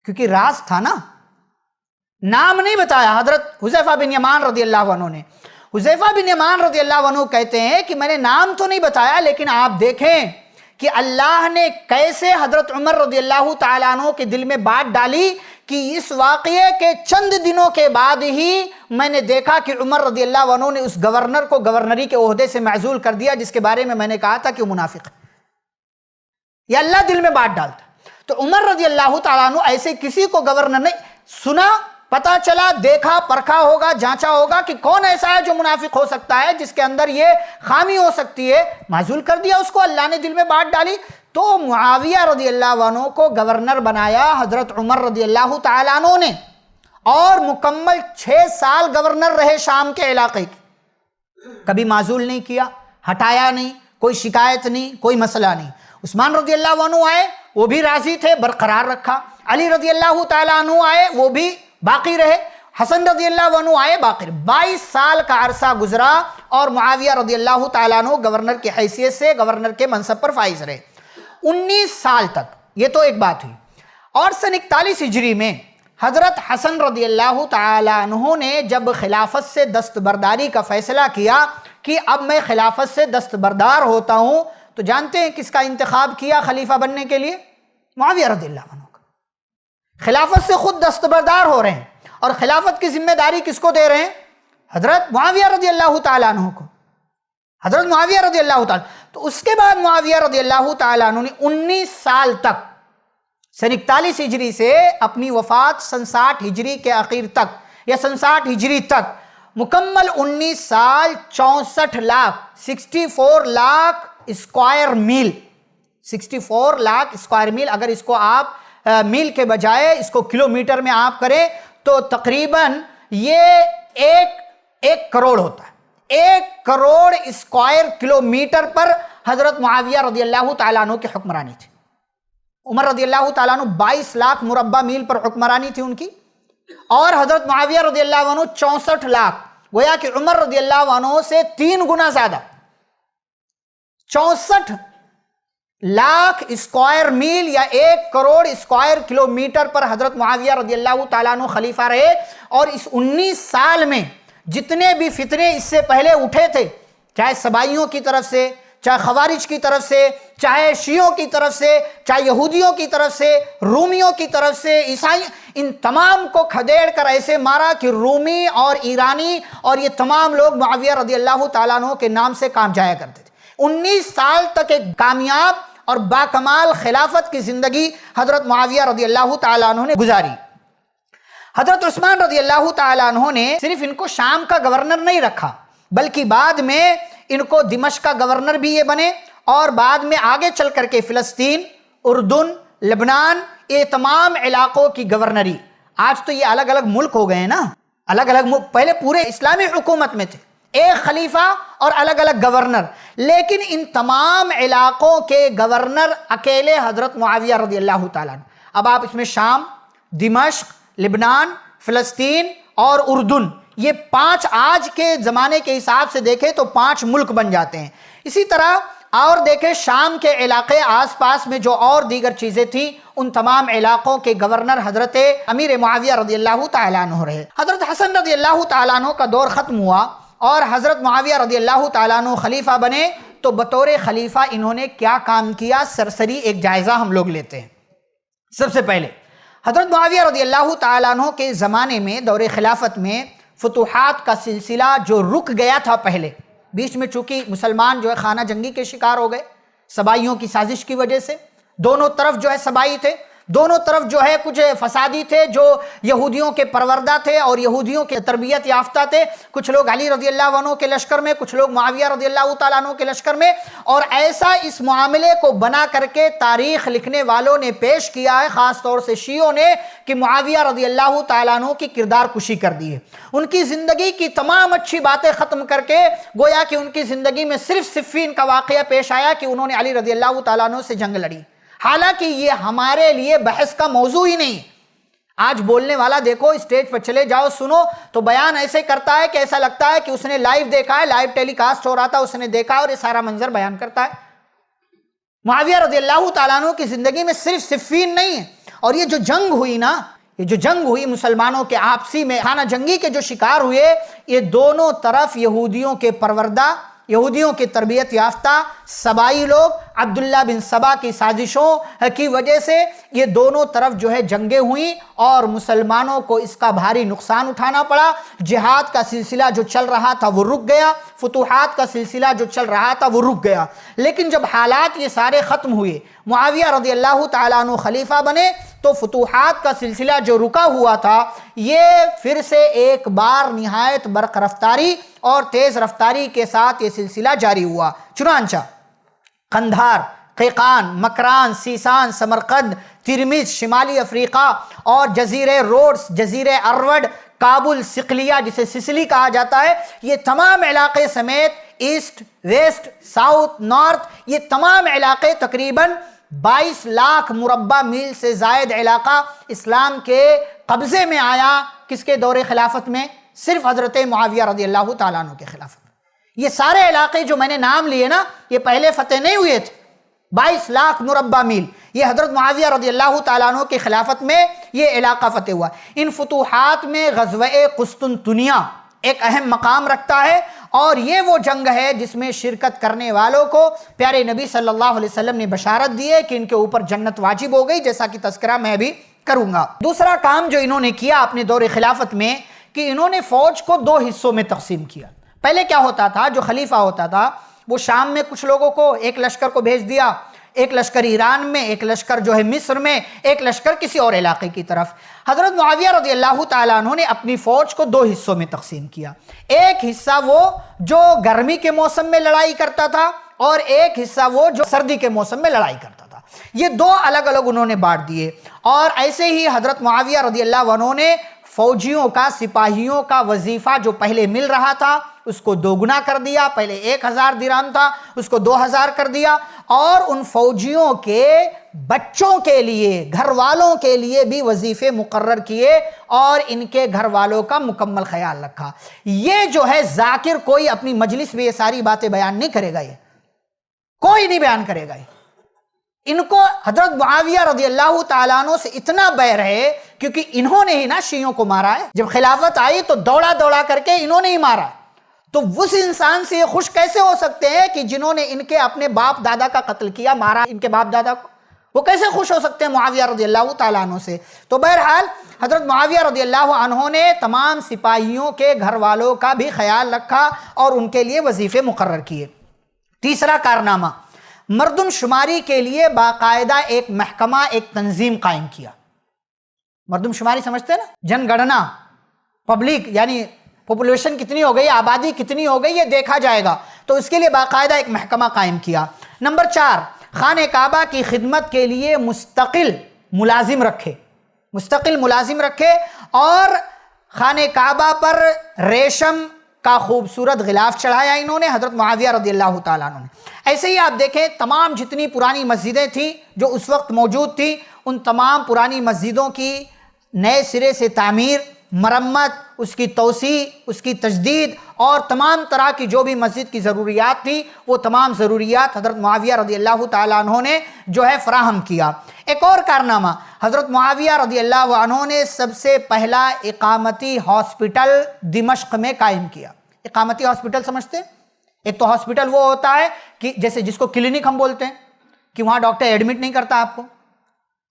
کیونکہ راز تھا نا، نام نہیں بتایا حضرت حذیفہ بن یمان رضی اللہ عنہ نے۔ حذیفہ بن یمان رضی اللہ عنہ کہتے ہیں کہ میں نے نام تو نہیں بتایا، لیکن آپ دیکھیں کہ اللہ نے کیسے حضرت عمر رضی اللہ تعالیٰ عنہ کے دل میں بات ڈالی کہ اس واقعے کے چند دنوں کے بعد ہی میں نے دیکھا کہ عمر رضی اللہ عنہ نے اس گورنر کو گورنری کے عہدے سے معزول کر دیا جس کے بارے میں نے کہا تھا کہ وہ منافق ہے۔ یہ اللہ دل میں بات ڈالتا۔ تو عمر رضی اللہ تعالیٰ عنہ ایسے کسی کو گورنر نہیں، سنا، پتا چلا، دیکھا، پرکھا ہوگا، جانچا ہوگا کہ کون ایسا ہے جو منافق ہو سکتا ہے، جس کے اندر یہ خامی ہو سکتی ہے، معزول کر دیا اس کو، اللہ نے دل میں بات ڈالی۔ تو معاویہ رضی اللہ عنہ کو گورنر بنایا حضرت عمر رضی اللہ تعالیٰ عنہ نے، اور مکمل 6 سال گورنر رہے شام کے علاقے کی، کبھی معزول نہیں کیا، ہٹایا نہیں، کوئی شکایت نہیں، کوئی مسئلہ نہیں۔ عثمان رضی اللہ عنہ آئے، وہ بھی راضی تھے، برقرار رکھا۔ علی رضی اللہ تعالیٰ عنہ آئے، وہ بھی باقی رہے۔ حسن رضی اللہ عنہ آئے، باقی رہے۔ 22 سال کا عرصہ گزرا اور معاویہ رضی اللہ تعالیٰ عنہ گورنر کی حیثیت سے گورنر کے منصب پر فائز رہے 19 سال تک۔ یہ تو ایک بات ہوئی۔ اور سن 41 ہجری میں حضرت حسن رضی اللہ تعالیٰ عنہ نے جب خلافت سے دستبرداری کا فیصلہ کیا کہ اب میں خلافت سے دستبردار ہوتا ہوں، تو جانتے ہیں کس کا انتخاب کیا خلیفہ بننے کے لیے؟ معاویہ رضی اللہ عنہ کا۔ خلافت سے خود دستبردار ہو رہے ہیں اور خلافت کی ذمہ داری کس کو دے رہے ہیں؟ حضرت معاویہ رضی اللہ تعالیٰ عنہ کو، حضرت معاویہ رضی اللہ تعالیٰ۔ تو اس کے بعد معاویہ رضی اللہ تعالیٰ عنہ نے 19 سال تک، سن 41 ہجری سے اپنی وفات سن 60 ہجری کے اخیر تک یا سن 60 ہجری تک مکمل 19 سال 64 لاکھ 64 لاکھ اسکوائر میل، 64 لاکھ اسکوائر میل، اگر اس کو آپ میل کے بجائے اس کو کلومیٹر میں آپ کریں تو تقریباً یہ ایک کروڑ ہوتا ہے۔ 1 کروڑ اسکوائر کلومیٹر پر حضرت معاویہ رضی اللہ تعالیٰ عنہ کی حکمرانی تھی۔ عمر رضی اللہ تعالیٰ عنہ 22 لاکھ مربع میل پر حکمرانی تھی ان کی، اور حضرت معاویہ رضی اللہ عنہ 64 لاکھ، گویا کہ عمر رضی اللہ عنہ سے 3 گنا زیادہ، 64 لاکھ اسکوائر میل یا 1 کروڑ اسکوائر کلومیٹر پر حضرت معاویہ رضی اللہ تعالیٰ عنہ خلیفہ رہے۔ اور اس 19 سال میں جتنے بھی فتنے اس سے پہلے اٹھے تھے، چاہے سبائیوں کی طرف سے، چاہے خوارج کی طرف سے، چاہے شیعوں کی طرف سے، چاہے یہودیوں کی طرف سے، رومیوں کی طرف سے، عیسائی، ان تمام کو کھدیڑ کر ایسے مارا کہ رومی اور ایرانی اور یہ تمام لوگ معاویہ رضی اللہ تعالیٰ عنہ کے نام سے کام جایا کرتے تھے۔ 19 سال تک ایک کامیاب اور باکمال خلافت کی زندگی حضرت معاویہ رضی اللہ تعالیٰ عنہ نے گزاری۔ حضرت عثمان رضی اللہ تعالیٰ عنہ نے صرف ان کو شام کا گورنر نہیں رکھا، بلکہ بعد میں ان کو دمشق کا گورنر بھی یہ بنے، اور بعد میں آگے چل کر کے فلسطین، اردن، لبنان، یہ تمام علاقوں کی گورنری۔ آج تو یہ الگ الگ ملک ہو گئے ہیں نا، الگ الگ ملک، پہلے پورے اسلامی حکومت میں تھے، ایک خلیفہ اور الگ الگ گورنر، لیکن ان تمام علاقوں کے گورنر اکیلے حضرت معاویہ رضی اللہ تعالیٰ عنہ۔ اب آپ اس میں شام، دمشق، لبنان، فلسطین اور اردن، یہ 5 آج کے زمانے کے حساب سے دیکھیں تو 5 ملک بن جاتے ہیں۔ اسی طرح اور دیکھیں شام کے علاقے آس پاس میں جو اور دیگر چیزیں تھیں، ان تمام علاقوں کے گورنر حضرت امیر معاویہ رضی اللہ تعالیٰ عنہ رہے۔ حضرت حسن رضی اللہ تعالیٰ عنہ کا دور ختم ہوا اور حضرت معاویہ رضی اللہ تعالیٰ عنہ خلیفہ بنے، تو بطور خلیفہ انہوں نے کیا کام کیا، سرسری ایک جائزہ ہم لوگ لیتے ہیں۔ سب سے پہلے حضرت معاویہ رضی اللہ تعالیٰ عنہ کے زمانے میں، دور خلافت میں، فتوحات کا سلسلہ جو رک گیا تھا پہلے، بیچ میں چونکہ مسلمان جو ہے خانہ جنگی کے شکار ہو گئے سبائیوں کی سازش کی وجہ سے، دونوں طرف جو ہے سبائی تھے، دونوں طرف جو ہے کچھ فسادی تھے جو یہودیوں کے پروردہ تھے اور یہودیوں کے تربیت یافتہ تھے، کچھ لوگ علی رضی اللہ عنہ کے لشکر میں، کچھ لوگ معاویہ رضی اللہ تعالیٰ عنہ کے لشکر میں، اور ایسا اس معاملے کو بنا کر کے تاریخ لکھنے والوں نے پیش کیا ہے، خاص طور سے شیعوں نے، کہ معاویہ رضی اللہ تعالیٰ عنہ کی کردار کشی کر دی ہے، ان کی زندگی کی تمام اچھی باتیں ختم کر کے گویا کہ ان کی زندگی میں صرف صفین کا واقعہ پیش آیا کہ انہوں نے علی رضی اللہ تعالیٰ عنہ سے جنگ لڑی، حالانکہ یہ ہمارے لیے بحث کا موضوع ہی نہیں۔ آج بولنے والا دیکھو، اسٹیج پر چلے جاؤ سنو تو بیان ایسے کرتا ہے کہ ایسا لگتا ہے کہ اس نے لائیو دیکھا ہے، لائیو ٹیلی کاسٹ ہو رہا تھا، اس نے دیکھا اور یہ سارا منظر بیان کرتا ہے۔ معاویہ رضی اللہ تعالیٰ عنہ کی زندگی میں صرف صفین نہیں ہے، اور یہ جو جنگ ہوئی نا، یہ جو جنگ ہوئی مسلمانوں کے آپسی میں خانہ جنگی کے جو شکار ہوئے، یہ دونوں طرف یہودیوں کے پروردہ، یہودیوں کی تربیت یافتہ سبائی لوگ، عبداللہ بن سبا کی سازشوں کی وجہ سے یہ دونوں طرف جو ہے جنگیں ہوئیں اور مسلمانوں کو اس کا بھاری نقصان اٹھانا پڑا۔ جہاد کا سلسلہ جو چل رہا تھا وہ رک گیا، فتوحات کا سلسلہ جو چل رہا تھا وہ رک گیا، لیکن جب حالات یہ سارے ختم ہوئے، معاویہ رضی اللہ تعالیٰ عنہ خلیفہ بنے، تو فتوحات کا سلسلہ جو رکا ہوا تھا یہ پھر سے ایک بار نہایت برق رفتاری اور تیز رفتاری کے ساتھ یہ سلسلہ جاری ہوا۔ چنانچہ قندھار، قیقان، مکران، سیسان، سمرقند، ترمذ، شمالی افریقہ اور جزیرے روڈس، جزیرے اروڈ، کابل، صقلیہ جسے سسلی کہا جاتا ہے، یہ تمام علاقے سمیت ایسٹ، ویسٹ، ساؤتھ، نارتھ، یہ تمام علاقے تقریباً 22 لاکھ مربع میل سے زائد علاقہ اسلام کے قبضے میں آیا۔ کس کے دور خلافت میں؟ صرف حضرت معاویہ رضی اللہ تعالیٰ عنہ کے خلافت میں۔ یہ سارے علاقے جو میں نے نام لیے نا، یہ پہلے فتح نہیں ہوئے تھے۔ 22 لاکھ مربع میل یہ حضرت معاویہ رضی اللہ تعالیٰ عنہ کی خلافت میں یہ علاقہ فتح ہوا۔ ان فتوحات میں غزوہ قسطنطنیہ ایک اہم مقام رکھتا ہے، اور یہ وہ جنگ ہے جس میں شرکت کرنے والوں کو پیارے نبی صلی اللہ علیہ وسلم نے بشارت دی ہے کہ ان کے اوپر جنت واجب ہو گئی، جیسا کہ تذکرہ میں بھی کروں گا۔ دوسرا کام جو انہوں نے کیا اپنے دور خلافت میں کہ انہوں نے فوج کو 2 حصوں میں تقسیم کیا۔ پہلے کیا ہوتا تھا، جو خلیفہ ہوتا تھا وہ شام میں کچھ لوگوں کو ایک لشکر کو بھیج دیا، ایک لشکر ایران میں، ایک لشکر جو ہے مصر میں، ایک لشکر کسی اور علاقے کی طرف۔ حضرت معاویہ رضی اللہ تعالیٰ عنہ نے اپنی فوج کو 2 حصوں میں تقسیم کیا۔ ایک حصہ وہ جو گرمی کے موسم میں لڑائی کرتا تھا، اور ایک حصہ وہ جو سردی کے موسم میں لڑائی کرتا تھا۔ یہ 2 الگ الگ انہوں نے بانٹ دیے، اور ایسے ہی حضرت معاویہ رضی اللہ عنہ نے فوجیوں کا، سپاہیوں کا وظیفہ جو پہلے مل رہا تھا اس کو 2 گنا کر دیا۔ پہلے 1000 درہم تھا، اس کو 2000 کر دیا، اور ان فوجیوں کے بچوں کے لیے، گھر والوں کے لیے بھی وظیفے مقرر کیے، اور ان کے گھر والوں کا مکمل خیال رکھا۔ یہ جو ہے ذاکر کوئی اپنی مجلس میں یہ ساری باتیں بیان نہیں کرے گا، یہ کوئی نہیں بیان کرے گا۔ ان کو حضرت معاویہ رضی اللہ تعالیٰ عنہ سے اتنا بیر ہے کیونکہ انہوں نے ہی نا شیعوں کو مارا ہے۔ جب خلافت آئی تو دوڑا دوڑا کر کے انہوں نے ہی مارا، تو اس انسان سے یہ خوش کیسے ہو سکتے ہیں کہ جنہوں نے ان کے اپنے باپ دادا کا قتل کیا، مارا ان کے باپ دادا کو؟ وہ کیسے خوش ہو سکتے ہیں معاویہ رضی اللہ تعالیٰ عنہ سے؟ تو بہرحال حضرت معاویہ رضی اللہ عنہ نے تمام سپاہیوں کے گھر والوں کا بھی خیال رکھا اور ان کے لیے وظیفے مقرر کیے۔ تیسرا کارنامہ، مردم شماری کے لیے باقاعدہ ایک محکمہ، ایک تنظیم قائم کیا۔ مردم شماری سمجھتے ہیں نا، جن گڑنا، پبلک یعنی پاپولیشن کتنی ہو گئی، آبادی کتنی ہو گئی، یہ دیکھا جائے گا، تو اس کے لیے باقاعدہ ایک محکمہ قائم کیا۔ نمبر 4، خانہ کعبہ کی خدمت کے لیے مستقل ملازم رکھے اور خانہ کعبہ پر ریشم کا خوبصورت غلاف چڑھایا انہوں نے، حضرت معاویہ رضی اللہ تعالیٰ عنہ نے۔ ایسے ہی آپ دیکھیں تمام جتنی پرانی مسجدیں تھیں جو اس وقت موجود تھیں، ان تمام پرانی مسجدوں کی نئے سرے سے تعمیر، مرمت، اس کی توسیع، اس کی تجدید اور تمام طرح کی جو بھی مسجد کی ضروریات تھی، وہ تمام ضروریات حضرت معاویہ رضی اللہ تعالیٰ عنہ نے جو ہے فراہم کیا۔ ایک اور کارنامہ، حضرت معاویہ رضی اللہ عنہ نے سب سے پہلا اقامتی ہاسپٹل دمشق میں قائم کیا۔ اقامتی ہاسپٹل سمجھتے ہیں؟ ایک تو ہاسپٹل وہ ہوتا ہے کہ جیسے جس کو کلینک ہم بولتے ہیں کہ وہاں ڈاکٹر ایڈمٹ نہیں کرتا آپ کو،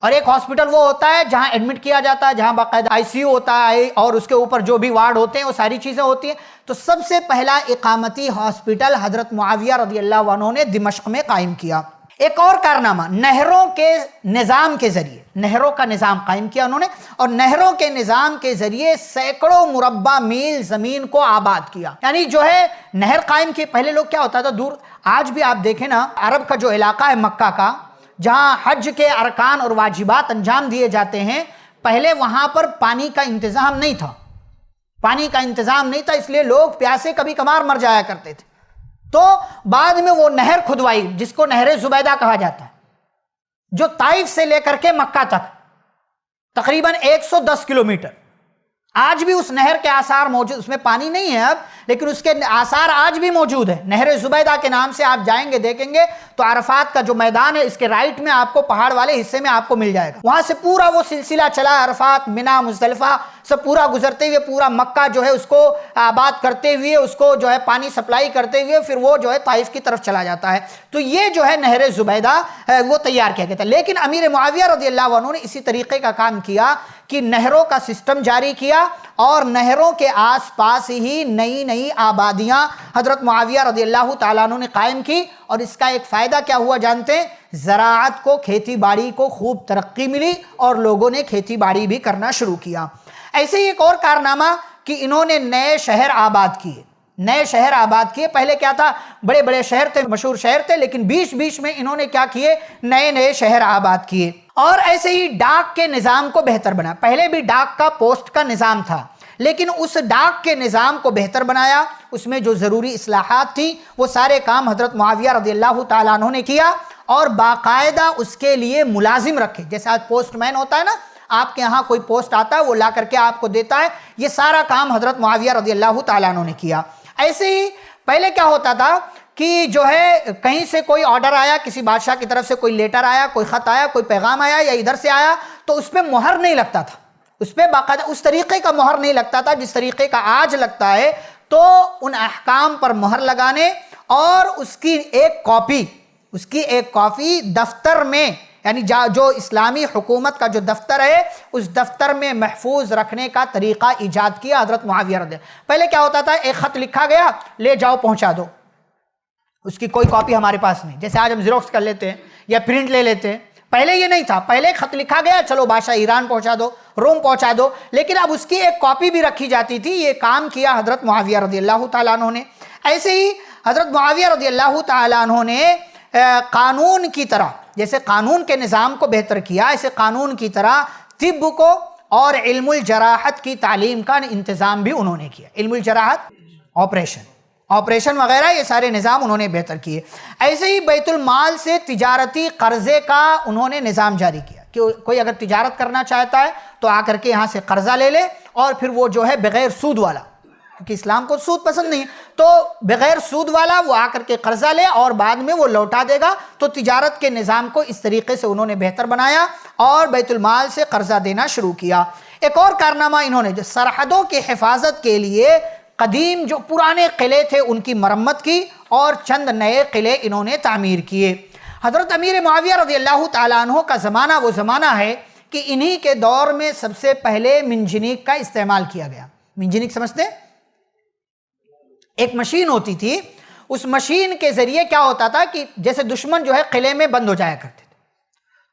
اور ایک ہاسپٹل وہ ہوتا ہے جہاں ایڈمٹ کیا جاتا ہے، جہاں باقاعدہ آئی سی یو ہوتا ہے اور اس کے اوپر جو بھی وارڈ ہوتے ہیں وہ ساری چیزیں ہوتی ہیں۔ تو سب سے پہلا اقامتی ہاسپٹل حضرت معاویہ رضی اللہ عنہ نے دمشق میں قائم کیا۔ ایک اور کارنامہ، نہروں کے نظام کے ذریعے، نہروں کا نظام قائم کیا انہوں نے، اور نہروں کے نظام کے ذریعے سینکڑوں مربع میل زمین کو آباد کیا۔ یعنی جو ہے نہر قائم کی، پہلے لوگ کیا ہوتا تھا دور، آج بھی آپ دیکھیں نا عرب کا جو علاقہ ہے مکہ کا، جہاں حج کے ارکان اور واجبات انجام دیے جاتے ہیں، پہلے وہاں پر پانی کا انتظام نہیں تھا، اس لیے لوگ پیاسے کبھی کبھار مر جایا کرتے تھے۔ تو بعد میں وہ نہر کھدوائی جس کو نہر زبیدہ کہا جاتا ہے، جو طائف سے لے کر کے مکہ تک تقریباً 110 کلومیٹر، آج بھی اس نہر کے آثار موجود، اس میں پانی نہیں ہے اب لیکن اس کے آثار آج بھی موجود ہیں۔ نہر زبیدہ کے نام سے آپ جائیں گے دیکھیں گے تو عرفات کا جو میدان ہے اس کے رائٹ میں آپ کو پہاڑ والے حصے میں آپ کو مل جائے گا، وہاں سے پورا وہ سلسلہ چلا، عرفات، منی، مزدلفہ سب پورا گزرتے ہوئے پورا مکہ جو ہے اس کو آباد کرتے ہوئے، اس کو جو ہے پانی سپلائی کرتے ہوئے پھر وہ جو ہے طائف کی طرف چلا جاتا ہے۔ تو یہ جو ہے نہر زبیدہ وہ تیار کیا گیا تھا، لیکن امیر معاویہ رضی اللہ عنہ نے اسی طریقے کا کام کیا کہ نہروں کا سسٹم جاری کیا اور نہروں کے آس پاس ہی نئی نئی آبادیاں حضرت معاویہ رضی اللہ تعالیٰ عنہ نے قائم کی، اور اس کا ایک فائدہ کیا ہوا جانتے ہیں؟ زراعت کو، کھیتی باڑی کو خوب ترقی ملی اور لوگوں نے کھیتی باڑی بھی کرنا شروع کیا۔ ایسے ہی ایک اور کارنامہ کہ انہوں نے نئے شہر آباد کیے۔ پہلے کیا تھا، بڑے بڑے شہر تھے، مشہور شہر تھے، لیکن بیچ میں انہوں نے کیا کیے، نئے شہر آباد کیے۔ اور ایسے ہی ڈاک کے نظام کو بہتر بنایا۔ پہلے بھی ڈاک کا پوسٹ کا نظام تھا، لیکن اس ڈاک کے نظام کو بہتر بنایا، اس میں جو ضروری اصلاحات تھیں وہ سارے کام حضرت معاویہ رضی اللہ تعالیٰ عنہ نے کیا، اور باقاعدہ اس کے لیے ملازم رکھے۔ جیسے آج پوسٹ مین ہوتا ہے نا، آپ کے یہاں کوئی پوسٹ آتا ہے وہ لا کر کے آپ کو دیتا ہے، یہ سارا کام حضرت معاویہ رضی اللہ تعالیٰ عنہ نے کیا۔ ایسے ہی پہلے کیا ہوتا تھا کہ جو ہے کہیں سے کوئی آرڈر آیا، کسی بادشاہ کی طرف سے کوئی لیٹر آیا، کوئی خط آیا، کوئی پیغام آیا یا ادھر سے آیا، تو اس پہ مہر نہیں لگتا تھا، اس پہ باقاعدہ اس طریقے کا مہر نہیں لگتا تھا جس طریقے کا آج لگتا ہے۔ تو ان احکام پر مہر لگانے اور اس کی ایک کاپی دفتر میں، یعنی جو اسلامی حکومت کا جو دفتر ہے اس دفتر میں محفوظ رکھنے کا طریقہ ایجاد کیا حضرت معاویہ رضی اللہ۔ پہلے کیا ہوتا تھا، ایک خط لکھا گیا، لے جاؤ پہنچا دو، اس کی کوئی کاپی ہمارے پاس نہیں، جیسے آج ہم زیروکس کر لیتے ہیں یا پرنٹ لے لیتے ہیں۔ پہلے یہ نہیں تھا، پہلے خط لکھا گیا، چلو بادشاہ ایران پہنچا دو، روم پہنچا دو، لیکن اب اس کی ایک کاپی بھی رکھی جاتی تھی۔ یہ کام کیا حضرت معاویہ رضی اللہ تعالیٰ عنہ نے۔ ایسے ہی حضرت معاویہ رضی اللہ تعالیٰ عنہ نے قانون کی طرح، جیسے قانون کے نظام کو بہتر کیا، ایسے قانون کی طرح طب کو اور علم الجراحت کی تعلیم کا انتظام بھی انہوں نے کیا۔ علم الجراحت، آپریشن وغیرہ، یہ سارے نظام انہوں نے بہتر کیے۔ ایسے ہی بیت المال سے تجارتی قرضے کا انہوں نے نظام جاری کیا کہ کوئی اگر تجارت کرنا چاہتا ہے تو آ کر کے یہاں سے قرضہ لے لے، اور پھر وہ جو ہے بغیر سود والا، کیونکہ اسلام کو سود پسند نہیں، تو بغیر سود والا وہ آ کر کے قرضہ لے اور بعد میں وہ لوٹا دے گا۔ تو تجارت کے نظام کو اس طریقے سے انہوں نے بہتر بنایا اور بیت المال سے قرضہ دینا شروع کیا۔ ایک اور کارنامہ انہوں نے جو سرحدوں کی حفاظت کے لیے قدیم جو پرانے قلعے تھے ان کی مرمت کی اور چند نئے قلعے انہوں نے تعمیر کیے۔ حضرت امیر معاویہ رضی اللہ تعالیٰ عنہ کا زمانہ وہ زمانہ ہے کہ انہی کے دور میں سب سے پہلے منجنیق کا استعمال کیا گیا۔ منجنیق سمجھتے ہیں؟ ایک مشین ہوتی تھی، اس مشین کے ذریعے کیا ہوتا تھا کہ جیسے دشمن جو ہے قلعے میں بند ہو جایا کرتے تھے،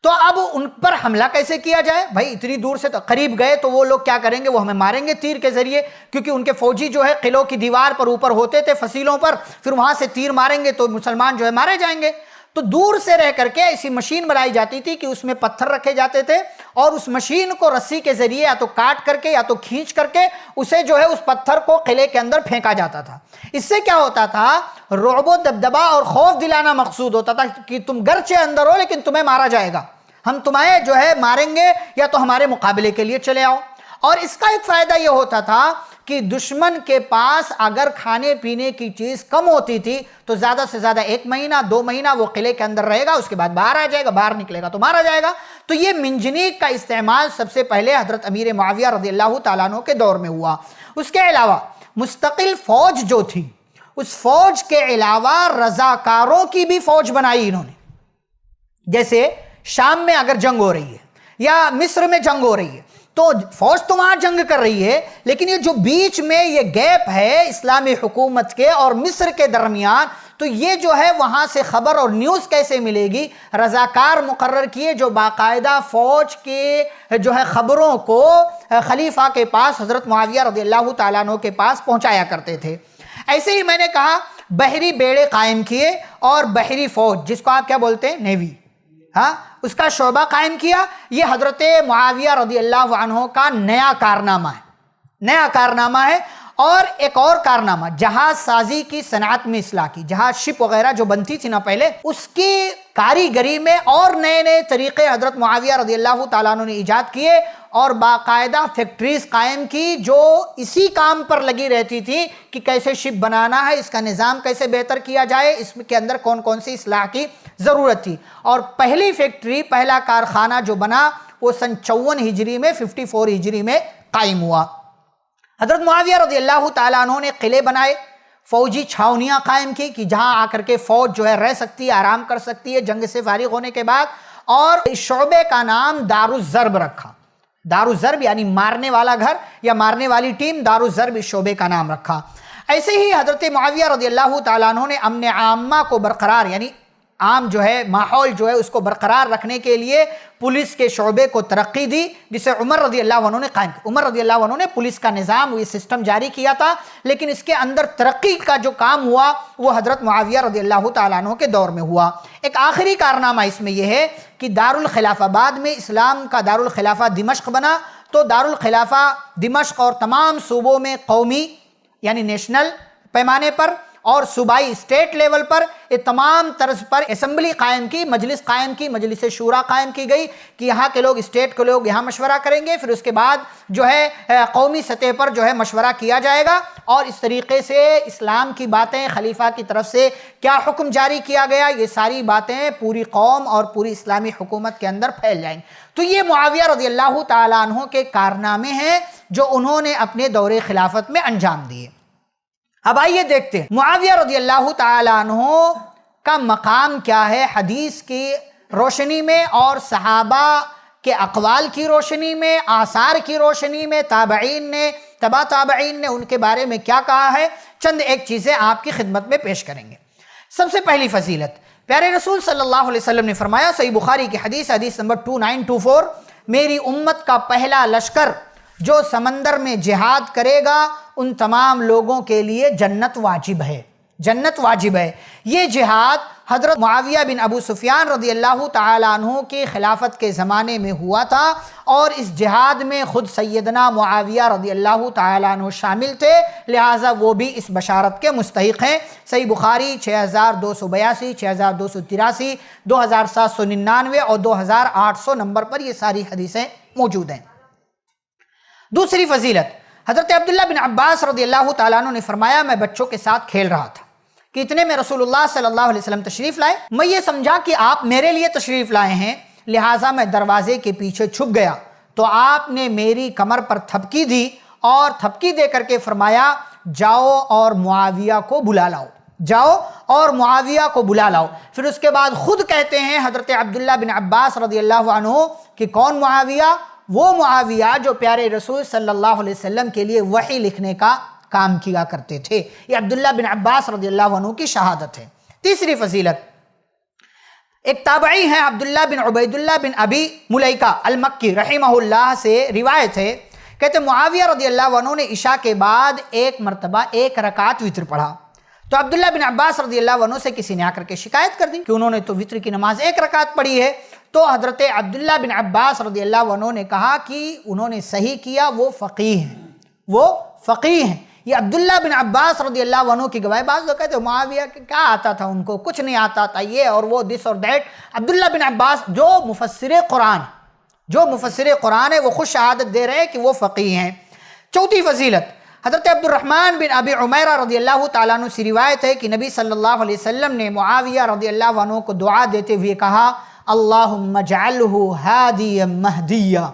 تو اب ان پر حملہ کیسے کیا جائے؟ بھائی اتنی دور سے قریب گئے تو وہ لوگ کیا کریں گے؟ وہ ہمیں ماریں گے تیر کے ذریعے، کیونکہ ان کے فوجی جو ہے قلعوں کی دیوار پر اوپر ہوتے تھے فصیلوں پر، پھر وہاں سے تیر ماریں گے تو مسلمان جو ہے مارے جائیں گے۔ تو دور سے رہ کر کے ایسی مشین بنائی جاتی تھی کہ اس میں پتھر رکھے جاتے تھے اور اس مشین کو رسی کے ذریعے یا تو کاٹ کر کے یا تو کھینچ کر کے اسے جو ہے اس پتھر کو قلعے کے اندر پھینکا جاتا تھا۔ اس سے کیا ہوتا تھا؟ رعب و دبدبا اور خوف دلانا مقصود ہوتا تھا کہ تم گرچہ اندر ہو لیکن تمہیں مارا جائے گا، ہم تمہیں جو ہے ماریں گے یا تو ہمارے مقابلے کے لیے چلے آؤ۔ اور اس کا ایک فائدہ یہ ہوتا تھا کہ دشمن کے پاس اگر کھانے پینے کی چیز کم ہوتی تھی تو زیادہ سے زیادہ 1 مہینہ 2 مہینہ وہ قلعے کے اندر رہے گا، اس کے بعد باہر آ جائے گا، باہر نکلے گا تو مارا جائے گا۔ تو یہ منجنیق کا استعمال سب سے پہلے حضرت امیر معاویہ رضی اللہ تعالیٰ عنہ کے دور میں ہوا۔ اس کے علاوہ مستقل فوج جو تھی، اس فوج کے علاوہ رضاکاروں کی بھی فوج بنائی انہوں نے۔ جیسے شام میں اگر جنگ ہو رہی ہے یا مصر میں جنگ ہو رہی ہے تو فوج تو وہاں جنگ کر رہی ہے، لیکن یہ جو بیچ میں یہ گیپ ہے اسلامی حکومت کے اور مصر کے درمیان، تو یہ جو ہے وہاں سے خبر اور نیوز کیسے ملے گی؟ رضاکار مقرر کیے جو باقاعدہ فوج کے جو ہے خبروں کو خلیفہ کے پاس حضرت معاویہ رضی اللہ تعالیٰ عنہ کے پاس پہنچایا کرتے تھے۔ ایسے ہی میں نے کہا بحری بیڑے قائم کیے اور بحری فوج جس کو آپ کیا بولتے ہیں؟ نیوی، ہاں، اس کا شعبہ قائم کیا۔ یہ حضرت معاویہ رضی اللہ عنہ کا نیا کارنامہ ہے، نیا کارنامہ ہے۔ اور ایک اور کارنامہ، جہاز سازی کی صنعت میں اصلاح کی، جہاز شپ وغیرہ جو بنتی تھی نا پہلے، اس کی کاریگری میں اور نئے نئے طریقے حضرت معاویہ رضی اللہ تعالیٰ عنہ نے ایجاد کیے اور باقاعدہ فیکٹریز قائم کی جو اسی کام پر لگی رہتی تھی کہ کیسے شپ بنانا ہے، اس کا نظام کیسے بہتر کیا جائے، اس کے اندر کون کون سی اصلاح کی ضرورت تھی۔ اور پہلی فیکٹری، پہلا کارخانہ جو بنا وہ سن 54 ہجری میں 54 ہجری میں قائم ہوا۔ حضرت معاویہ رضی اللہ تعالیٰ عنہ نے قلعے بنائے، فوجی چھاونیاں قائم کی کہ جہاں آ کر کے فوج جو ہے رہ سکتی ہے، آرام کر سکتی ہے جنگ سے فارغ ہونے کے بعد، اور اس شعبے کا نام دارالضرب رکھا۔ دارالضرب یعنی مارنے والا گھر یا مارنے والی ٹیم، دارالضرب اس شعبے کا نام رکھا۔ ایسے ہی حضرت معاویہ رضی اللہ تعالیٰ عنہ نے امن عامہ کو برقرار، یعنی عام جو ہے ماحول جو ہے اس کو برقرار رکھنے کے لیے پولیس کے شعبے کو ترقی دی، جسے عمر رضی اللہ عنہ نے قائم کیا۔ عمر رضی اللہ عنہ نے پولیس کا نظام، یہ سسٹم جاری کیا تھا، لیکن اس کے اندر ترقی کا جو کام ہوا وہ حضرت معاویہ رضی اللہ تعالیٰ عنہ کے دور میں ہوا۔ ایک آخری کارنامہ اس میں یہ ہے کہ دارالخلافہ، بعد میں اسلام کا دارالخلافہ دمشق بنا، تو دارالخلافہ دمشق اور تمام صوبوں میں قومی یعنی نیشنل پیمانے پر اور صوبائی اسٹیٹ لیول پر یہ تمام طرز پر اسمبلی قائم کی، مجلس قائم کی، مجلس شورا قائم کی گئی کہ یہاں کے لوگ، اسٹیٹ کے لوگ یہاں مشورہ کریں گے، پھر اس کے بعد جو ہے قومی سطح پر جو ہے مشورہ کیا جائے گا، اور اس طریقے سے اسلام کی باتیں، خلیفہ کی طرف سے کیا حکم جاری کیا گیا، یہ ساری باتیں پوری قوم اور پوری اسلامی حکومت کے اندر پھیل جائیں۔ تو یہ معاویہ رضی اللہ تعالیٰ عنہ کے کارنامے ہیں جو انہوں نے اپنے دور خلافت میں انجام دیے۔ اب آئیے دیکھتے ہیں معاویہ رضی اللہ تعالیٰ عنہ کا مقام کیا ہے حدیث کی روشنی میں اور صحابہ کے اقوال کی روشنی میں، آثار کی روشنی میں، تابعین نے، تبع تابعین نے ان کے بارے میں کیا کہا ہے۔ چند ایک چیزیں آپ کی خدمت میں پیش کریں گے۔ سب سے پہلی فضیلت، پیارے رسول صلی اللہ علیہ وسلم نے فرمایا، صحیح بخاری کی حدیث نمبر 2924، میری امت کا پہلا لشکر جو سمندر میں جہاد کرے گا ان تمام لوگوں کے لیے جنت واجب ہے، جنت واجب ہے۔ یہ جہاد حضرت معاویہ بن ابو سفیان رضی اللہ تعالیٰ عنہ کی خلافت کے زمانے میں ہوا تھا، اور اس جہاد میں خود سیدنا معاویہ رضی اللہ تعالیٰ عنہ شامل تھے، لہٰذا وہ بھی اس بشارت کے مستحق ہیں۔ صحیح بخاری 6282، 6283، 2799 اور 2800 نمبر پر یہ ساری حدیثیں موجود ہیں۔ دوسری فضیلت، حضرت عبداللہ بن عباس رضی اللہ تعالیٰ عنہ نے فرمایا، میں بچوں کے ساتھ کھیل رہا تھا کہ اتنے میں رسول اللہ صلی اللہ علیہ وسلم تشریف لائے، میں یہ سمجھا کہ آپ میرے لیے تشریف لائے ہیں، لہٰذا میں دروازے کے پیچھے چھپ گیا، تو آپ نے میری کمر پر تھپکی دی اور تھپکی دے کر کے فرمایا، جاؤ اور معاویہ کو بلا لاؤ، جاؤ اور معاویہ کو بلا لاؤ۔ پھر اس کے بعد خود کہتے ہیں حضرت عبداللہ بن عباس رضی اللہ عنہ کہ کون معاویہ؟ وہ معاویہ جو پیارے رسول صلی اللہ علیہ وسلم کے لیے وحی لکھنے کا کام کیا کرتے تھے۔ یہ عبداللہ بن عباس رضی اللہ عنہ کی شہادت ہے۔ تیسری فضیلت، ایک تابعی ہیں عبداللہ بن عبیداللہ بن ابی ملیکہ المکی رحمہ اللہ سے روایت ہے، کہتے معاویہ رضی اللہ عنہ نے عشاء کے بعد ایک مرتبہ 1 رکعت وتر پڑھا، تو عبداللہ بن عباس رضی اللہ عنہ سے کسی نے آ کر کے شکایت کر دی کہ انہوں نے تو وتر کی نماز 1 رکعت پڑھی ہے۔ تو حضرت عبداللہ بن عباس رضی اللہ عنہ نے کہا کہ انہوں نے صحیح کیا، وہ فقیہ ہیں، وہ فقیہ ہیں۔ یہ عبداللہ بن عباس رضی اللہ عنہ کی گواہی۔ بعض لوگ کہتے ہیں معاویہ کیا آتا تھا، ان کو کچھ نہیں آتا تھا، یہ اور وہ دس اور دیٹ۔ عبداللہ بن عباس جو مفسر قرآن ہے وہ خود شہادت دے رہے ہیں کہ وہ فقیہ ہیں۔ چوتھی فضیلت، حضرت عبد الرحمن بن ابی عمیرہ رضی اللہ تعالیٰ عنہ سے روایت ہے کہ نبی صلی اللہ علیہ وسلم نے معاویہ رضی اللہ عنہ کو دعا دیتے ہوئے کہا اللہم اجعلہ ہادیا مہدیا،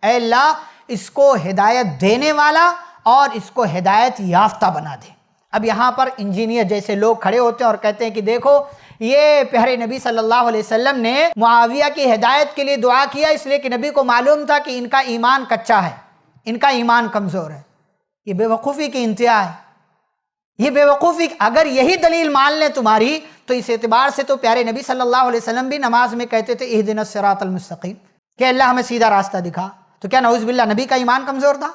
اے اللہ اس کو ہدایت دینے والا اور اس کو ہدایت یافتہ بنا دے۔ اب یہاں پر انجینئر جیسے لوگ کھڑے ہوتے ہیں اور کہتے ہیں کہ دیکھو یہ پیارے نبی صلی اللہ علیہ وسلم نے معاویہ کی ہدایت کے لیے دعا کیا اس لیے کہ نبی کو معلوم تھا کہ ان کا ایمان کچا ہے، ان کا ایمان کمزور ہے۔ یہ بے وقوفی کی انتہا ہے، یہ بے وقوفی۔ اگر یہی دلیل مان لیں تمہاری تو اس اعتبار سے تو پیارے نبی صلی اللہ علیہ وسلم بھی نماز میں کہتے تھے اہدنا الصراط المستقیم، کہ اللہ ہمیں سیدھا راستہ دکھا۔ تو کیا نعوذ باللہ نبی کا ایمان کمزور تھا؟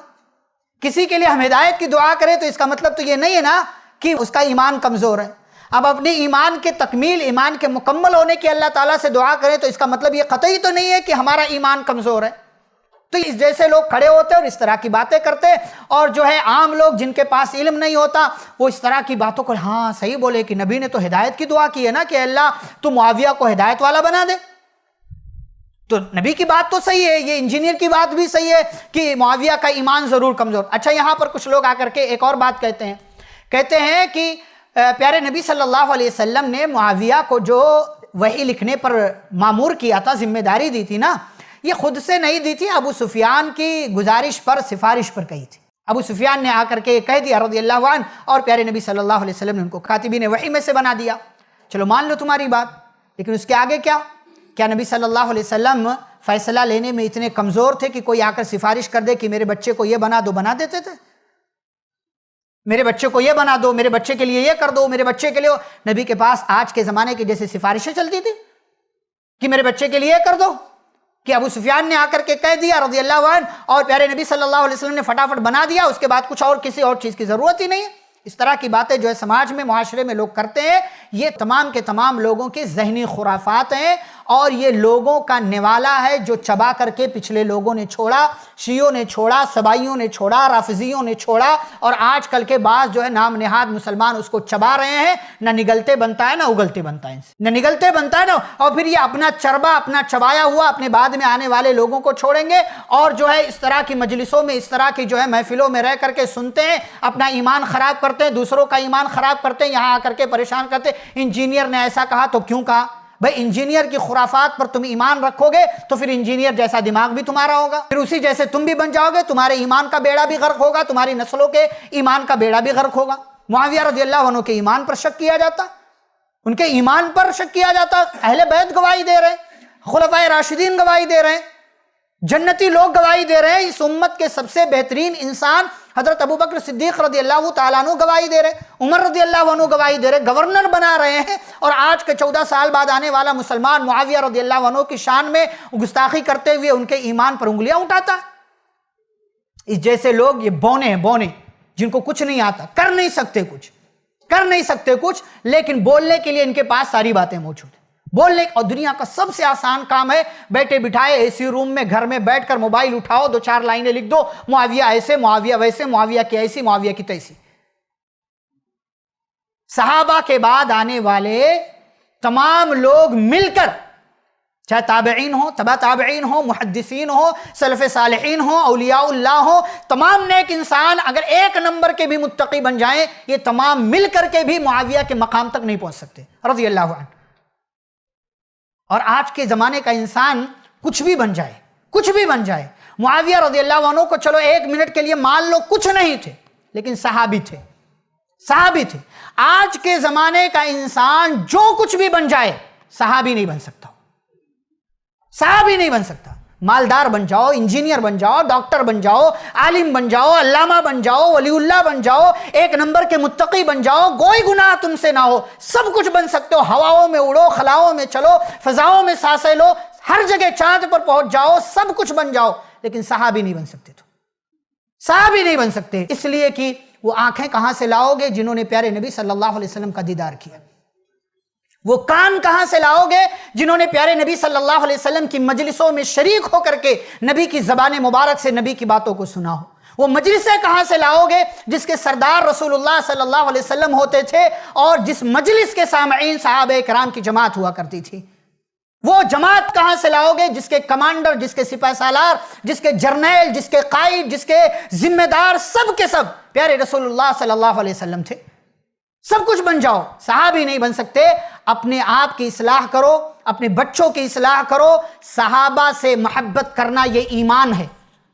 کسی کے لیے ہم ہدایت کی دعا کریں تو اس کا مطلب تو یہ نہیں ہے نا کہ اس کا ایمان کمزور ہے۔ اب اپنے ایمان کے تکمیل، ایمان کے مکمل ہونے کی اللہ تعالیٰ سے دعا کریں تو اس کا مطلب یہ قطعی تو نہیں ہے کہ ہمارا ایمان کمزور ہے۔ تو اس جیسے لوگ کھڑے ہوتے اور اس طرح کی باتیں کرتے، اور جو ہے عام لوگ جن کے پاس علم نہیں ہوتا وہ اس طرح کی باتوں کو ہاں صحیح بولے کہ نبی نے تو ہدایت کی دعا کی ہے نا کہ اللہ تو معاویہ کو ہدایت والا بنا دے۔ تو نبی کی بات تو صحیح ہے، یہ انجینئر کی بات بھی صحیح ہے کہ معاویہ کا ایمان ضرور کمزور۔ اچھا یہاں پر کچھ لوگ آ کر کے ایک اور بات کہتے ہیں کہ پیارے نبی صلی اللہ علیہ وسلم نے معاویہ کو جو وحی لکھنے پر مامور کیا تھا، ذمہ داری دی تھی نا، یہ خود سے نہیں دی تھی، ابو سفیان کی گزارش پر، سفارش پر کہی تھی۔ ابو سفیان نے آ کر کے کہہ دیا رضی اللہ عنہ، اور پیارے نبی صلی اللہ علیہ وسلم نے ان کو کاتبین وحی میں سے بنا دیا۔ چلو مان لو تمہاری بات، لیکن اس کے آگے کیا نبی صلی اللہ علیہ وسلم فیصلہ لینے میں اتنے کمزور تھے کہ کوئی آ کر سفارش کر دے کہ میرے بچے کو یہ بنا دو، بنا دیتے تھے؟ میرے بچے کو یہ بنا دو، میرے بچے کے لیے یہ کر دو، میرے بچے کے لیے نبی کے پاس آج کے زمانے کی جیسے سفارشیں چلتی تھی کہ میرے بچے کے لیے یہ کر دو، کہ ابو سفیان نے آ کر کے کہہ دیا رضی اللہ عنہ اور پیارے نبی صلی اللہ علیہ وسلم نے فٹافٹ بنا دیا، اس کے بعد کچھ اور کسی اور چیز کی ضرورت ہی نہیں ہے۔ اس طرح کی باتیں جو ہے سماج میں، معاشرے میں لوگ کرتے ہیں، یہ تمام کے تمام لوگوں کی ذہنی خرافات ہیں، اور یہ لوگوں کا نوالا ہے جو چبا کر کے پچھلے لوگوں نے چھوڑا، شیعوں نے چھوڑا، سبائیوں نے چھوڑا، رافضیوں نے چھوڑا، اور آج کل کے بعض جو ہے نام نہاد مسلمان اس کو چبا رہے ہیں، نہ نگلتے بنتا ہے نہ اگلتے بنتا ہے، نہ نگلتے بنتا ہے نا، اور پھر یہ اپنا چربا، اپنا چبایا ہوا اپنے بعد میں آنے والے لوگوں کو چھوڑیں گے، اور جو ہے اس طرح کی مجلسوں میں، اس طرح کی جو ہے محفلوں میں رہ کر کے سنتے ہیں، اپنا ایمان خراب کرتے ہیں، دوسروں کا ایمان خراب کرتے ہیں، یہاں آ کر کے پریشان کرتے ہیں۔ انجینئر نے ایسا کہا تو کیوں کہا؟ بھائی انجینئر کی خرافات پر تم ایمان رکھو گے تو پھر انجینئر جیسا دماغ بھی تمہارا ہوگا، پھر اسی جیسے تم بھی بن جاؤ گے، تمہارے ایمان کا بیڑا بھی غرق ہوگا، تمہاری نسلوں کے ایمان کا بیڑا بھی غرق ہوگا۔ معاویہ رضی اللہ عنہ کے ایمان پر شک کیا جاتا، ان کے ایمان پر شک کیا جاتا، اہل بیت گواہی دے رہے ہیں، خلفائے راشدین گواہی دے رہے ہیں، جنتی لوگ گواہی دے رہے ہیں، اس امت کے سب سے بہترین انسان حضرت ابوبکر صدیق رضی اللہ تعالیٰ عنہ گواہی دے رہے، عمر رضی اللہ عنہ گواہی دے رہے، گورنر بنا رہے ہیں، اور آج کے 14 سال بعد آنے والا مسلمان معاویہ رضی اللہ عنہ کی شان میں گستاخی کرتے ہوئے ان کے ایمان پر انگلیاں اٹھاتا ہے۔ اس جیسے لوگ یہ بونے ہیں، بونے جن کو کچھ نہیں آتا، کر نہیں سکتے کچھ، لیکن بولنے کے لیے ان کے پاس ساری باتیں موجود ہیں، بولنے، اور دنیا کا سب سے آسان کام ہے بیٹھے بٹھائے اے سی روم میں گھر میں بیٹھ کر موبائل اٹھاؤ، 2-4 لائنیں لکھ دو، معاویہ ایسے، معاویہ ویسے، معاویہ کی ایسی، معاویہ کی تیسی۔ صحابہ کے بعد آنے والے تمام لوگ مل کر، چاہے تابعین ہو، تبع تابعین ہو، محدثین ہو، سلف صالحین ہو، اولیاء اللہ ہو، تمام نیک انسان اگر ایک نمبر کے بھی متقی بن جائیں، یہ تمام مل کر کے بھی معاویہ کے مقام تک نہیں پہنچ سکتے رضی اللہ عنہ۔ اور آج کے زمانے کا انسان کچھ بھی بن جائے، معاویہ رضی اللہ عنہ کو چلو 1 منٹ کے لیے مان لو کچھ نہیں تھے، لیکن صحابی تھے، صحابی تھے۔ آج کے زمانے کا انسان جو کچھ بھی بن جائے صحابی نہیں بن سکتا، صحابی نہیں بن سکتا۔ مالدار بن جاؤ، انجینئر بن جاؤ، ڈاکٹر بن جاؤ، عالم بن جاؤ، علامہ بن جاؤ، ولی اللہ بن جاؤ، ایک نمبر کے متقی بن جاؤ، کوئی گناہ تم سے نہ ہو، سب کچھ بن سکتے ہو۔ ہواؤں میں اڑو، خلاؤں میں چلو، فضاؤں میں سانسیں لو، ہر جگہ چاند پر پہنچ جاؤ، سب کچھ بن جاؤ، لیکن صحابی نہیں بن سکتے۔ تو صحابی نہیں بن سکتے، اس لیے کہ وہ آنکھیں کہاں سے لاؤ گے جنہوں نے پیارے نبی صلی اللہ علیہ وسلم کا دیدار کیا؟ وہ کان کہاں سے لاؤ گے جنہوں نے پیارے نبی صلی اللہ علیہ وسلم کی مجلسوں میں شریک ہو کر کے نبی کی زبان مبارک سے نبی کی باتوں کو سنا ہو؟ وہ مجلسیں کہاں سے لاؤ گے جس کے سردار رسول اللہ صلی اللہ علیہ وسلم ہوتے تھے اور جس مجلس کے سامعین صحابہ کرام کی جماعت ہوا کرتی تھی؟ وہ جماعت کہاں سے لاؤ گے جس کے کمانڈر، جس کے سپہ سالار، جس کے جرنیل، جس کے قائد، جس کے ذمہ دار سب کے سب پیارے رسول اللہ صلی اللہ علیہ وسلم تھے؟ سب کچھ بن جاؤ، صحابی نہیں بن سکتے۔ اپنے آپ کی اصلاح کرو، اپنے بچوں کی اصلاح کرو۔ صحابہ سے محبت کرنا یہ ایمان ہے،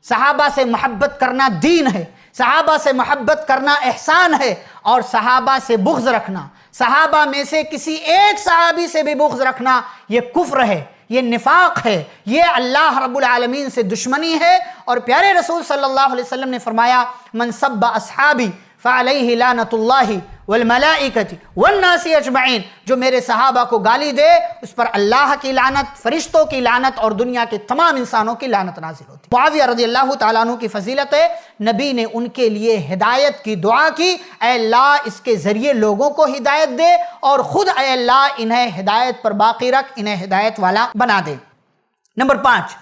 صحابہ سے محبت کرنا دین ہے، صحابہ سے محبت کرنا احسان ہے، اور صحابہ سے بغض رکھنا، صحابہ میں سے کسی ایک صحابی سے بھی بغض رکھنا یہ کفر ہے، یہ نفاق ہے، یہ اللہ رب العالمین سے دشمنی ہے۔ اور پیارے رسول صلی اللہ علیہ وسلم نے فرمایا من سب اصحابی فعلیہ لعنت اللہ والملائکۃ والناس اجمعین، جو میرے صحابہ کو گالی دے اس پر اللہ کی لعنت، فرشتوں کی لعنت اور دنیا کے تمام انسانوں کی لعنت نازل ہوتی۔ معاویہ رضی اللہ تعالیٰ عنہ کی فضیلت ہے، نبی نے ان کے لیے ہدایت کی دعا کی، اے اللہ اس کے ذریعے لوگوں کو ہدایت دے، اور خود اے اللہ انہیں ہدایت پر باقی رکھ، انہیں ہدایت والا بنا دے۔ نمبر 5،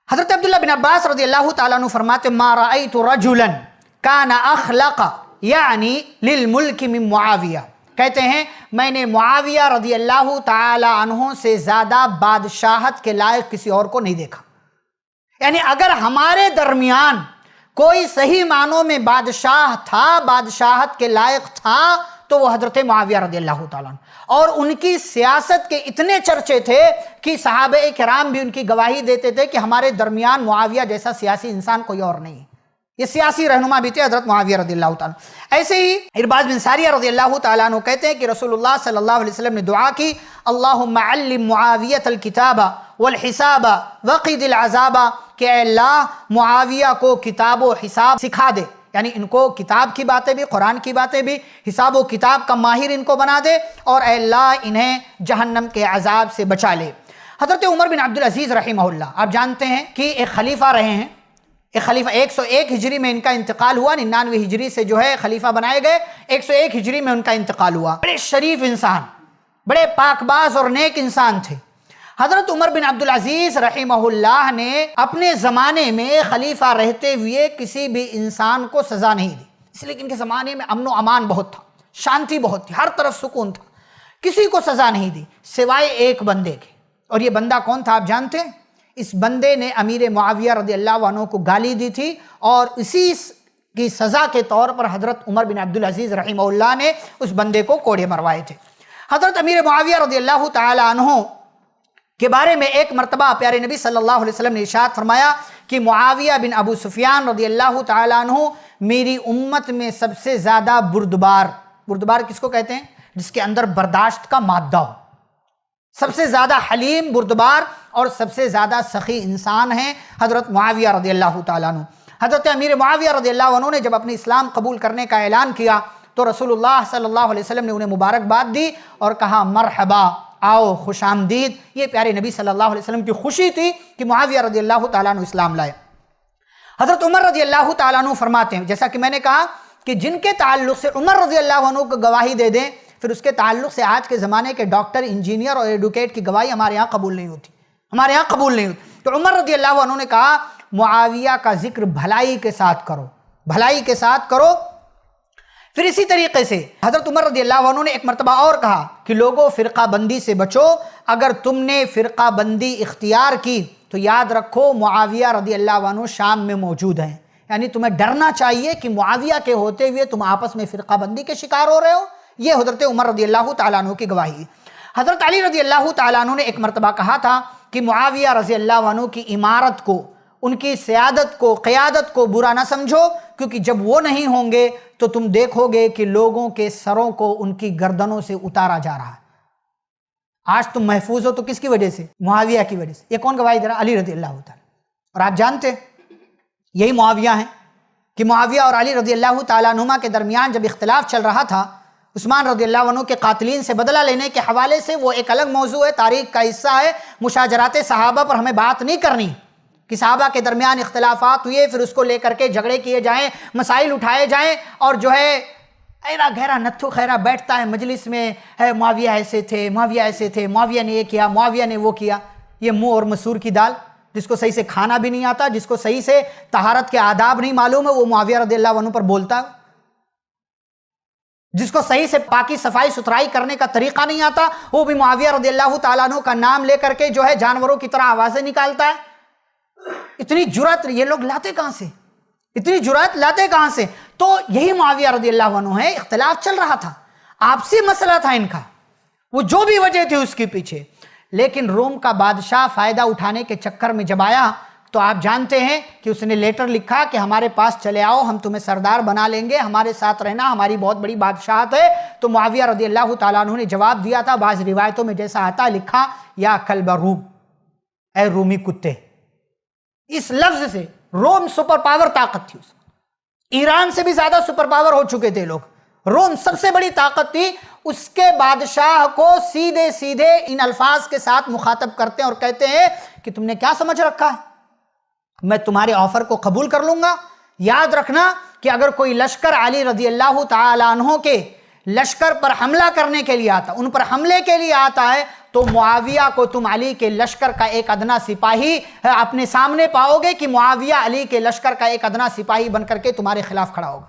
حضرت عبداللہ بن عباس رضی اللہ تعالیٰ عنہ فرماتے ما رأیت رجلا کان اخلق یعنی للملک من معاویہ، کہتے ہیں میں نے معاویہ رضی اللہ تعالی عنہ سے زیادہ بادشاہت کے لائق کسی اور کو نہیں دیکھا۔ یعنی اگر ہمارے درمیان کوئی صحیح معنوں میں بادشاہ تھا، بادشاہت کے لائق تھا، تو وہ حضرت معاویہ رضی اللہ تعالیٰ عنہ، اور ان کی سیاست کے اتنے چرچے تھے کہ صحابہ کرام بھی ان کی گواہی دیتے تھے کہ ہمارے درمیان معاویہ جیسا سیاسی انسان کوئی اور نہیں ہے۔ یہ سیاسی رہنما بھی تھے حضرت معاویہ رضی اللہ تعالیٰ۔ ایسے ہی ارباز بن ساریہ رضی اللہ تعالیٰ عنہ کہتے ہیں کہ رسول اللہ صلی اللہ علیہ وسلم نے دعا کی اللہم علم معاویۃ الکتاب والحساب وقد العذاب، کہ اے اللہ معاویہ کو کتاب و حساب سکھا دے، یعنی ان کو کتاب کی باتیں بھی، قرآن کی باتیں بھی، حساب و کتاب کا ماہر ان کو بنا دے، اور اے اللہ انہیں جہنم کے عذاب سے بچا لے۔ حضرت عمر بن عبدالعزیز رحمہ اللہ، آپ جانتے ہیں کہ ایک خلیفہ رہے ہیں، ایک خلیفہ 101 ہجری میں ان کا انتقال ہوا، 99 ہجری سے جو ہے خلیفہ بنائے گئے، 101 ہجری میں ان کا انتقال ہوا۔ بڑے شریف انسان، بڑے پاک باز اور نیک انسان تھے۔ حضرت عمر بن عبدالعزیز رحمہ اللہ نے اپنے زمانے میں خلیفہ رہتے ہوئے کسی بھی انسان کو سزا نہیں دی، اس لیے کہ ان کے زمانے میں امن و امان بہت تھا، شانتی بہت تھی، ہر طرف سکون تھا، کسی کو سزا نہیں دی سوائے ایک بندے کے۔ اور یہ بندہ کون تھا آپ جانتے ہیں؟ اس بندے نے امیر معاویہ رضی اللہ عنہ کو گالی دی تھی، اور اسی کی سزا کے طور پر حضرت عمر بن عبدالعزیز رحمہ اللہ نے اس بندے کو کوڑے مروائے تھے۔ حضرت امیر معاویہ رضی اللہ تعالی عنہ کے بارے میں ایک مرتبہ پیارے نبی صلی اللہ علیہ وسلم نے ارشاد فرمایا کہ معاویہ بن ابو سفیان رضی اللہ تعالی عنہ میری امت میں سب سے زیادہ بردبار، بردبار کس کو کہتے ہیں؟ جس کے اندر برداشت کا مادہ ہو، سب سے زیادہ حلیم، بردبار اور سب سے زیادہ سخی انسان ہیں حضرت معاویہ رضی اللہ تعالیٰ عنہ۔ حضرت امیر معاویہ رضی اللہ عنہ نے جب اپنے اسلام قبول کرنے کا اعلان کیا تو رسول اللہ صلی اللہ علیہ وسلم نے انہیں مبارکباد دی اور کہا مرحبا، آؤ، خوش آمدید۔ یہ پیارے نبی صلی اللہ علیہ وسلم کی خوشی تھی کہ معاویہ رضی اللہ تعالیٰ عنہ اسلام لائے۔ حضرت عمر رضی اللہ تعالیٰ عنہ فرماتے ہیں، جیسا کہ میں نے کہا کہ جن کے تعلق سے عمر رضی اللہ عنہ کو گواہی دے دیں، پھر اس کے تعلق سے آج کے زمانے کے ڈاکٹر، انجینئر اور ایڈوکیٹ کی گواہی ہمارے ہاں قبول نہیں ہوتی، ہمارے ہاں قبول نہیں ہوتی۔ تو عمر رضی اللہ عنہ نے کہا معاویہ کا ذکر بھلائی کے ساتھ کرو، بھلائی کے ساتھ کرو۔ پھر اسی طریقے سے حضرت عمر رضی اللہ عنہ نے ایک مرتبہ اور کہا کہ لوگوں فرقہ بندی سے بچو، اگر تم نے فرقہ بندی اختیار کی تو یاد رکھو معاویہ رضی اللہ عنہ شام میں موجود ہیں، یعنی تمہیں ڈرنا چاہیے کہ معاویہ کے ہوتے ہوئے تم آپس میں فرقہ بندی کے شکار ہو رہے ہو۔ یہ حضرت عمر رضی اللہ تعالیٰ عنہ کی گواہی۔ حضرت علی رضی اللہ تعالیٰ عنہ نے ایک مرتبہ کہا تھا کہ معاویہ رضی اللہ عنہ کی امارت کو، ان کی سیادت کو، قیادت کو برا نہ سمجھو، کیونکہ جب وہ نہیں ہوں گے تو تم دیکھو گے کہ لوگوں کے سروں کو ان کی گردنوں سے اتارا جا رہا ہے۔ آج تم محفوظ ہو تو کس کی وجہ سے؟ معاویہ کی وجہ سے۔ یہ کون گواہی دے رہا؟ علی رضی اللہ تعالیٰ۔ اور آپ جانتے یہی معاویہ ہیں کہ معاویہ اور علی رضی اللہ تعالیٰ عنہما کے درمیان جب اختلاف چل رہا تھا، عثمان رضی اللہ عنہ کے قاتلین سے بدلہ لینے کے حوالے سے، وہ ایک الگ موضوع ہے، تاریخ کا حصہ ہے، مشاجرات صحابہ پر ہمیں بات نہیں کرنی کہ صحابہ کے درمیان اختلافات ہوئے، پھر اس کو لے کر کے جھگڑے کیے جائیں، مسائل اٹھائے جائیں، اور جو ہے ایرا گہرا نتھو خیرا بیٹھتا ہے مجلس میں، معاویہ ایسے تھے، معاویہ ایسے تھے، معاویہ نے یہ کیا، معاویہ نے وہ کیا۔ یہ منہ اور مسور کی دال، جس کو صحیح سے کھانا بھی نہیں آتا، جس کو صحیح سے طہارت کے آداب نہیں معلوم ہے، وہ معاویہ رضی اللہ عنہ پر بولتا ہے۔ جس کو صحیح سے پاکی صفائی ستھرائی کرنے کا طریقہ نہیں آتا، وہ بھی معاویہ رضی اللہ تعالیٰ عنہ کا نام لے کر کے جو ہے جانوروں کی طرح آوازیں نکالتا ہے۔ اتنی جرأت یہ لوگ لاتے کہاں سے؟ اتنی جرأت لاتے کہاں سے؟ تو یہی معاویہ رضی اللہ عنہ ہے۔ اختلاف چل رہا تھا، آپسی مسئلہ تھا ان کا، وہ جو بھی وجہ تھی اس کے پیچھے، لیکن روم کا بادشاہ فائدہ اٹھانے کے چکر میں جب آیا تو آپ جانتے ہیں کہ اس نے لیٹر لکھا کہ ہمارے پاس چلے آؤ، ہم تمہیں سردار بنا لیں گے، ہمارے ساتھ رہنا، ہماری بہت بڑی بادشاہت ہے۔ تو معاویہ رضی اللہ تعالیٰ عنہ نے جواب دیا تھا، بعض روایتوں میں جیسا آتا لکھا، یا کلب روم، اے رومی کتے۔ اس لفظ سے روم سپر پاور طاقت تھی، ایران سے بھی زیادہ سپر پاور ہو چکے تھے لوگ، روم سب سے بڑی طاقت تھی۔ اس کے بادشاہ کو سیدھے سیدھے ان الفاظ کے ساتھ مخاطب کرتے ہیں اور کہتے ہیں کہ تم نے کیا سمجھ رکھا ہے، میں تمہارے آفر کو قبول کر لوں گا۔ یاد رکھنا کہ اگر کوئی لشکر علی رضی اللہ تعالیٰ عنہ کے لشکر پر حملہ کرنے کے لیے آتا، ان پر حملے کے لیے آتا ہے، تو معاویہ کو تم علی کے لشکر کا ایک ادنا سپاہی اپنے سامنے پاؤ گے کہ معاویہ علی کے لشکر کا ایک ادنا سپاہی بن کر کے تمہارے خلاف کھڑا ہوگا۔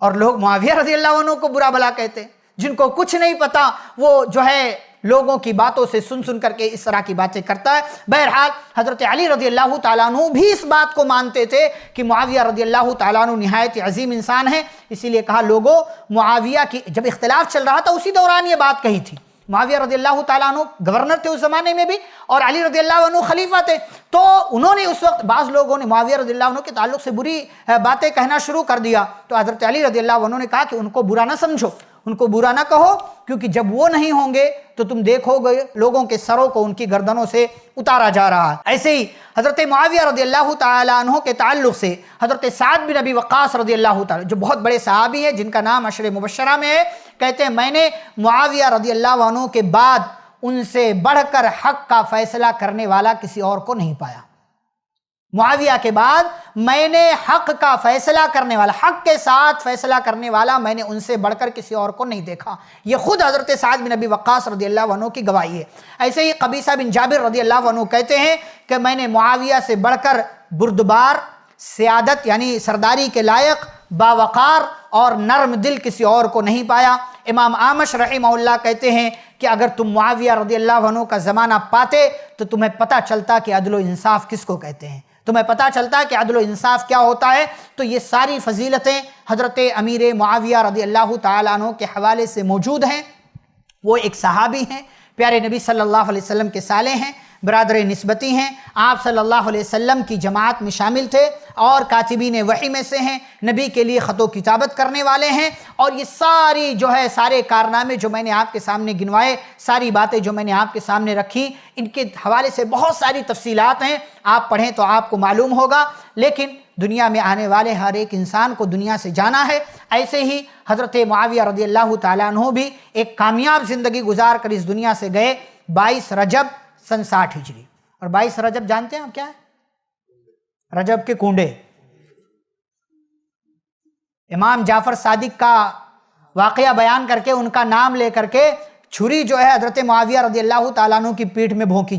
اور لوگ معاویہ رضی اللہ عنہ کو برا بھلا کہتے ہیں، جن کو کچھ نہیں پتا، وہ جو ہے لوگوں کی باتوں سے سن کر کے اس طرح کی باتیں کرتا ہے۔ بہرحال حضرت علی رضی اللہ تعالیٰ عنہ بھی اس بات کو مانتے تھے کہ معاویہ رضی اللہ تعالیٰ عنہ نہایت عظیم انسان ہے، اسی لیے کہا لوگوں، معاویہ کی جب اختلاف چل رہا تھا اسی دوران یہ بات کہی تھی۔ معاویہ رضی اللہ تعالیٰ عنہ گورنر تھے اس زمانے میں بھی، اور علی رضی اللہ عنہ خلیفہ تھے، تو انہوں نے اس وقت بعض لوگوں نے معاویہ رضی اللہ عنہ کے تعلق سے بری باتیں کہنا شروع کر دیا، تو حضرت علی رضی اللہ عنہ نے کہا کہ ان کو برا نہ سمجھو، ان کو برا نہ کہو، کیونکہ جب وہ نہیں ہوں گے تو تم دیکھو گے لوگوں کے سروں کو ان کی گردنوں سے اتارا جا رہا ہے۔ ایسے ہی حضرت معاویہ رضی اللہ تعالیٰ عنہ کے تعلق سے حضرت سعد بن ابی وقاص رضی اللہ تعالیٰ، جو بہت بڑے صحابی ہیں جن کا نام عشر مبشرہ میں ہے، کہتے ہیں میں نے معاویہ رضی اللہ عنہ کے بعد ان سے بڑھ کر حق کا فیصلہ کرنے والا کسی اور کو نہیں پایا۔ معاویہ کے بعد میں نے حق کا فیصلہ کرنے والا، حق کے ساتھ فیصلہ کرنے والا میں نے ان سے بڑھ کر کسی اور کو نہیں دیکھا۔ یہ خود حضرت سعد بن ابی وقاص رضی اللہ عنہ کی گواہی ہے۔ ایسے ہی قبیصہ بن جابر رضی اللہ عنہ کہتے ہیں کہ میں نے معاویہ سے بڑھ کر بردبار، سیادت یعنی سرداری کے لائق، باوقار اور نرم دل کسی اور کو نہیں پایا۔ امام اعمش رحمہ اللہ کہتے ہیں کہ اگر تم معاویہ رضی اللہ عنہ کا زمانہ پاتے تو تمہیں پتہ چلتا کہ عدل و انصاف کس کو کہتے ہیں، تمہیں پتہ چلتا کہ عدل و انصاف کیا ہوتا ہے۔ تو یہ ساری فضیلتیں حضرت امیر معاویہ رضی اللہ تعالیٰ عنہ کے حوالے سے موجود ہیں۔ وہ ایک صحابی ہیں، پیارے نبی صلی اللہ علیہ وسلم کے سالے ہیں، برادر نسبتی ہیں، آپ صلی اللہ علیہ وسلم کی جماعت میں شامل تھے اور کاتبین وحی میں سے ہیں، نبی کے لیے خط و کتابت کرنے والے ہیں، اور یہ ساری جو ہے سارے کارنامے جو میں نے آپ کے سامنے گنوائے، ساری باتیں جو میں نے آپ کے سامنے رکھی، ان کے حوالے سے بہت ساری تفصیلات ہیں، آپ پڑھیں تو آپ کو معلوم ہوگا، لیکن دنیا میں آنے والے ہر ایک انسان کو دنیا سے جانا ہے۔ ایسے ہی حضرت معاویہ رضی اللہ تعالیٰ عنہ بھی ایک کامیاب زندگی گزار کر اس دنیا سے گئے 22 رجب سن 60 ہجری۔ اور 22 رجب جانتے ہیں آپ کیا ہے؟ رجب کے کنڈے، امام جعفر صادق کا واقعہ بیان کر کے ان کا نام لے کر کے چھری جو ہے حضرت معاویہ رضی اللہ تعالیٰ عنہ کی پیٹھ میں گھونپی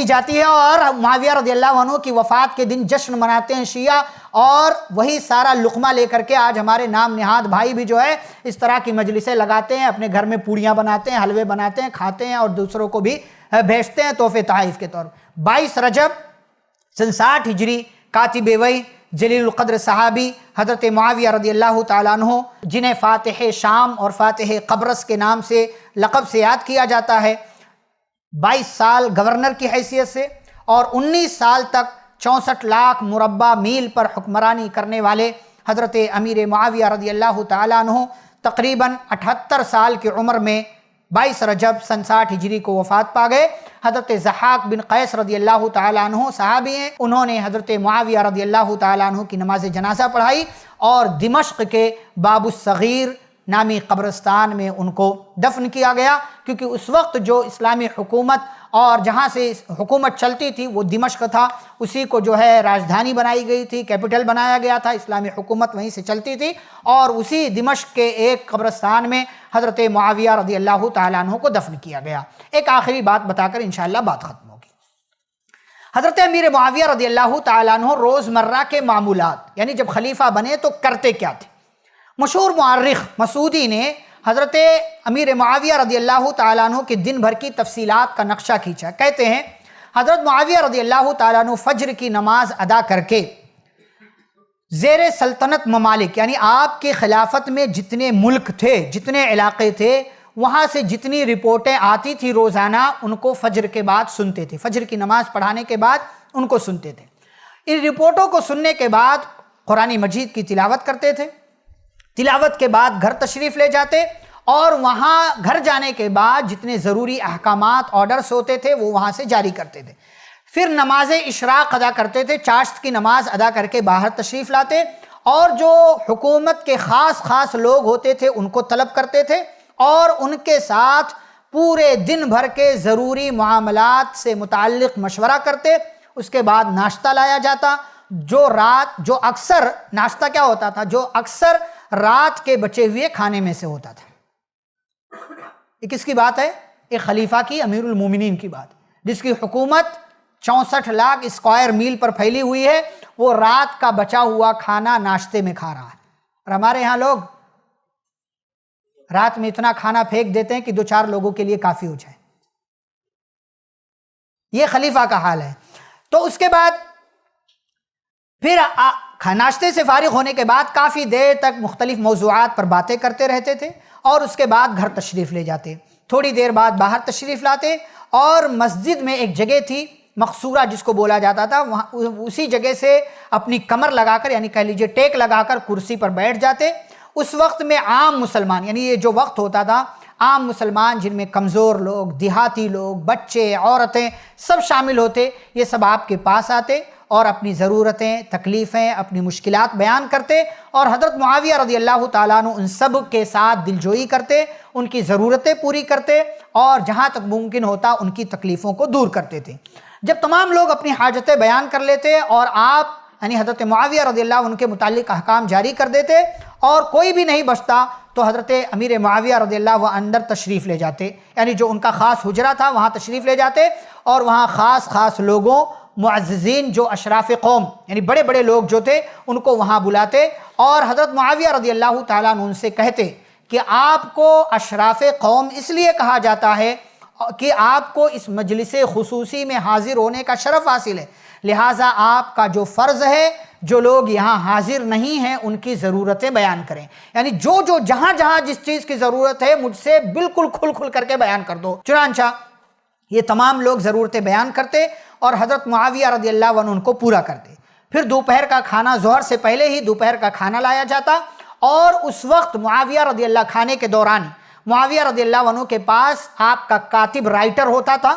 جاتی ہے، اور معاویہ رضی اللہ عنہ کی وفات کے دن جشن مناتے ہیں شیعہ، اور وہی سارا لقمہ لے کر کے آج ہمارے نام نہاد بھائی بھی جو ہے اس طرح کی مجلسیں لگاتے ہیں، اپنے گھر میں پوڑیاں بناتے ہیں، حلوے بناتے ہیں، کھاتے ہیں اور دوسروں کو بھی بھیجتے ہیں تحفے تحائف کے طور پر۔ 22 رجب سن 60 ہجری کاتب وحی جلیل القدر صحابی حضرت معاویہ رضی اللہ تعالیٰ عنہ، جنہیں فاتح شام اور فاتح قبرص کے نام سے لقب سے یاد کیا جاتا ہے، 22 سال گورنر کی حیثیت سے اور 19 سال تک 64 لاکھ مربع میل پر حکمرانی کرنے والے حضرت امیر معاویہ رضی اللہ تعالیٰ عنہ تقریباً 78 سال کی عمر میں 22 رجب سن 60 ہجری کو وفات پا گئے۔ حضرت ضحاک بن قیس رضی اللہ تعالیٰ عنہ صحابی ہیں، انہوں نے حضرت معاویہ رضی اللہ تعالیٰ عنہ کی نماز جنازہ پڑھائی اور دمشق کے باب الصغیر نامی قبرستان میں ان کو دفن کیا گیا، کیونکہ اس وقت جو اسلامی حکومت اور جہاں سے حکومت چلتی تھی وہ دمشق تھا، اسی کو جو ہے راجدھانی بنائی گئی تھی، کیپٹل بنایا گیا تھا، اسلامی حکومت وہیں سے چلتی تھی، اور اسی دمشق کے ایک قبرستان میں حضرت معاویہ رضی اللہ تعالیٰ عنہ کو دفن کیا گیا۔ ایک آخری بات بتا کر انشاءاللہ بات ختم ہوگی۔ حضرت امیر معاویہ رضی اللہ تعالیٰ عنہ روزمرہ کے معمولات، یعنی جب خلیفہ بنے تو کرتے کیا تھے؟ مشہور مورخ مسعودی نے حضرت امیر معاویہ رضی اللہ تعالیٰ عنہ کے دن بھر کی تفصیلات کا نقشہ کھینچا۔ کہتے ہیں حضرت معاویہ رضی اللہ تعالیٰ عنہ فجر کی نماز ادا کر کے زیر سلطنت ممالک، یعنی آپ کی خلافت میں جتنے ملک تھے، جتنے علاقے تھے، وہاں سے جتنی رپورٹیں آتی تھی روزانہ ان کو فجر کے بعد سنتے تھے، فجر کی نماز پڑھانے کے بعد ان کو سنتے تھے۔ ان رپورٹوں کو سننے کے بعد قرآن مجید کی تلاوت کرتے تھے، تلاوت کے بعد گھر تشریف لے جاتے، اور وہاں گھر جانے کے بعد جتنے ضروری احکامات آرڈرز ہوتے تھے وہ وہاں سے جاری کرتے تھے۔ پھر نماز اشراق ادا کرتے تھے، چاشت کی نماز ادا کر کے باہر تشریف لاتے، اور جو حکومت کے خاص لوگ ہوتے تھے ان کو طلب کرتے تھے اور ان کے ساتھ پورے دن بھر کے ضروری معاملات سے متعلق مشورہ کرتے۔ اس کے بعد ناشتہ لایا جاتا، جو اکثر ناشتہ کیا ہوتا تھا؟ جو اکثر رات کے بچے ہوئے کھانے میں سے ہوتا تھا۔ یہ کس کی بات ہے؟ ایک خلیفہ کی، امیر المومنین کی بات، جس کی حکومت 64 لاکھ اسکوائر میل پر پھیلی ہوئی ہے، وہ رات کا بچا ہوا کھانا ناشتے میں کھا رہا ہے۔ اور ہمارے ہاں لوگ رات میں اتنا کھانا پھینک دیتے ہیں کہ 2-4 لوگوں کے لیے کافی ہو جائے۔ یہ خلیفہ کا حال ہے۔ تو اس کے بعد پھر ناشتے سے فارغ ہونے کے بعد کافی دیر تک مختلف موضوعات پر باتیں کرتے رہتے تھے، اور اس کے بعد گھر تشریف لے جاتے، تھوڑی دیر بعد باہر تشریف لاتے، اور مسجد میں ایک جگہ تھی مقصورہ جس کو بولا جاتا تھا، وہاں اسی جگہ سے اپنی کمر لگا کر، یعنی کہہ لیجئے ٹیک لگا کر کرسی پر بیٹھ جاتے۔ اس وقت میں عام مسلمان، یعنی یہ جو وقت ہوتا تھا، عام مسلمان جن میں کمزور لوگ، دیہاتی لوگ، بچے، عورتیں سب شامل ہوتے، یہ سب آپ کے پاس آتے اور اپنی ضرورتیں، تکلیفیں، اپنی مشکلات بیان کرتے، اور حضرت معاویہ رضی اللہ تعالیٰ عنہ ان سب کے ساتھ دلجوئی کرتے، ان کی ضرورتیں پوری کرتے، اور جہاں تک ممکن ہوتا ان کی تکلیفوں کو دور کرتے تھے۔ جب تمام لوگ اپنی حاجتیں بیان کر لیتے اور آپ یعنی حضرت معاویہ رضی اللہ عنہ کے متعلق احکام جاری کر دیتے اور کوئی بھی نہیں بچتا، تو حضرت امیر معاویہ رضی اللہ عنہ اندر تشریف لے جاتے، یعنی جو ان کا خاص حجرہ تھا وہاں تشریف لے جاتے، اور وہاں خاص لوگوں، معززین، جو اشراف قوم یعنی بڑے بڑے لوگ جو تھے ان کو وہاں بلاتے، اور حضرت معاویہ رضی اللہ تعالیٰ عنہ ان سے کہتے کہ آپ کو اشراف قوم اس لیے کہا جاتا ہے کہ آپ کو اس مجلس خصوصی میں حاضر ہونے کا شرف حاصل ہے، لہٰذا آپ کا جو فرض ہے جو لوگ یہاں حاضر نہیں ہیں ان کی ضرورتیں بیان کریں، یعنی جو جہاں جس چیز کی ضرورت ہے مجھ سے بالکل کھل کر کے بیان کر دو۔ چنانچہ یہ تمام لوگ ضرورتیں بیان کرتے اور حضرت معاویہ رضی اللہ عنہ ان کو پورا کرتے۔ پھر دوپہر کا کھانا، ظہر سے پہلے ہی دوپہر کا کھانا لایا جاتا، اور اس وقت معاویہ رضی اللہ کھانے کے دوران معاویہ رضی اللہ عنہ کے پاس آپ کا کاتب رائٹر ہوتا تھا،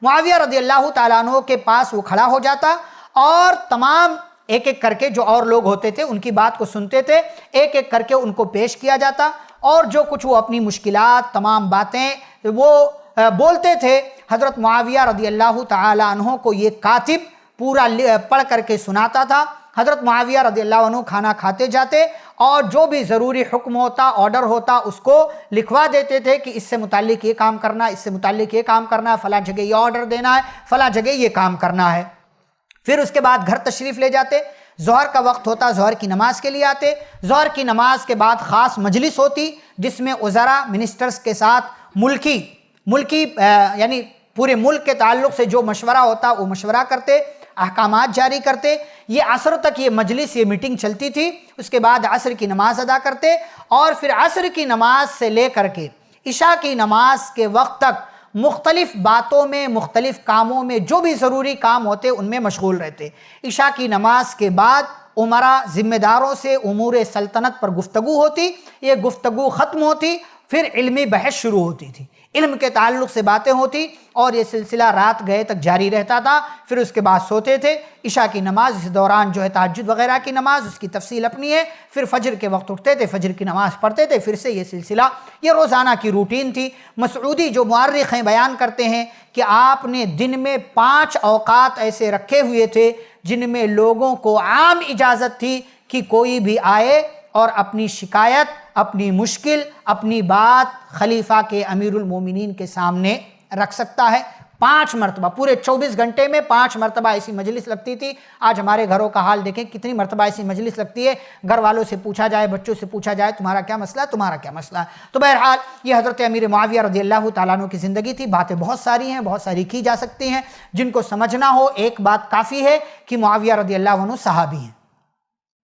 معاویہ رضی اللہ تعالیٰ عنہ کے پاس وہ کھڑا ہو جاتا اور تمام ایک ایک کر کے جو اور لوگ ہوتے تھے ان کی بات کو سنتے تھے، ایک ایک کر کے ان کو پیش کیا جاتا، اور جو کچھ وہ اپنی مشکلات، تمام باتیں وہ بولتے تھے، حضرت معاویہ رضی اللہ تعالیٰ عنہ کو یہ کاتب پورا پڑھ کر کے سناتا تھا۔ حضرت معاویہ رضی اللہ عنہ کھانا کھاتے جاتے اور جو بھی ضروری حکم ہوتا، آرڈر ہوتا، اس کو لکھوا دیتے تھے کہ اس سے متعلق یہ کام کرنا، اس سے متعلق یہ کام کرنا ہے، فلاں جگہ یہ آرڈر دینا ہے، فلاں جگہ یہ کام کرنا ہے۔ پھر اس کے بعد گھر تشریف لے جاتے، ظہر کا وقت ہوتا، ظہر کی نماز کے لیے آتے، ظہر کی نماز کے بعد خاص مجلس ہوتی جس میں وزراء، منسٹرز کے ساتھ ملکی یعنی پورے ملک کے تعلق سے جو مشورہ ہوتا وہ مشورہ کرتے، احکامات جاری کرتے۔ یہ عصر تک یہ مجلس، یہ میٹنگ چلتی تھی۔ اس کے بعد عصر کی نماز ادا کرتے، اور پھر عصر کی نماز سے لے کر کے عشاء کی نماز کے وقت تک مختلف باتوں میں، مختلف کاموں میں، جو بھی ضروری کام ہوتے ان میں مشغول رہتے۔ عشاء کی نماز کے بعد امراء ذمہ داروں سے امور سلطنت پر گفتگو ہوتی، یہ گفتگو ختم ہوتی، پھر علمی بحث شروع ہوتی تھی، علم کے تعلق سے باتیں ہوتی، اور یہ سلسلہ رات گئے تک جاری رہتا تھا۔ پھر اس کے بعد سوتے تھے۔ عشاء کی نماز اس دوران جو ہے تہجد وغیرہ کی نماز، اس کی تفصیل اپنی ہے۔ پھر فجر کے وقت اٹھتے تھے، فجر کی نماز پڑھتے تھے، پھر سے یہ سلسلہ، یہ روزانہ کی روٹین تھی۔ مسعودی جو مورخ ہیں بیان کرتے ہیں کہ آپ نے دن میں 5 اوقات ایسے رکھے ہوئے تھے جن میں لوگوں کو عام اجازت تھی کہ کوئی بھی آئے اور اپنی شکایت، اپنی مشکل، اپنی بات خلیفہ کے امیر المومنین کے سامنے رکھ سکتا ہے۔ 5 مرتبہ، پورے 24 گھنٹے میں 5 مرتبہ ایسی مجلس لگتی تھی۔ آج ہمارے گھروں کا حال دیکھیں، کتنی مرتبہ ایسی مجلس لگتی ہے، گھر والوں سے پوچھا جائے، بچوں سے پوچھا جائے تمہارا کیا مسئلہ ہے، تمہارا کیا مسئلہ ہے۔ تو بہرحال یہ حضرت امیر معاویہ رضی اللہ تعالیٰ عنہ کی زندگی تھی۔ باتیں بہت ساری ہیں، بہت ساری کی جا سکتی ہیں، جن کو سمجھنا ہو ایک بات کافی ہے کہ معاویہ رضی اللہ عنہ صحابی ہیں،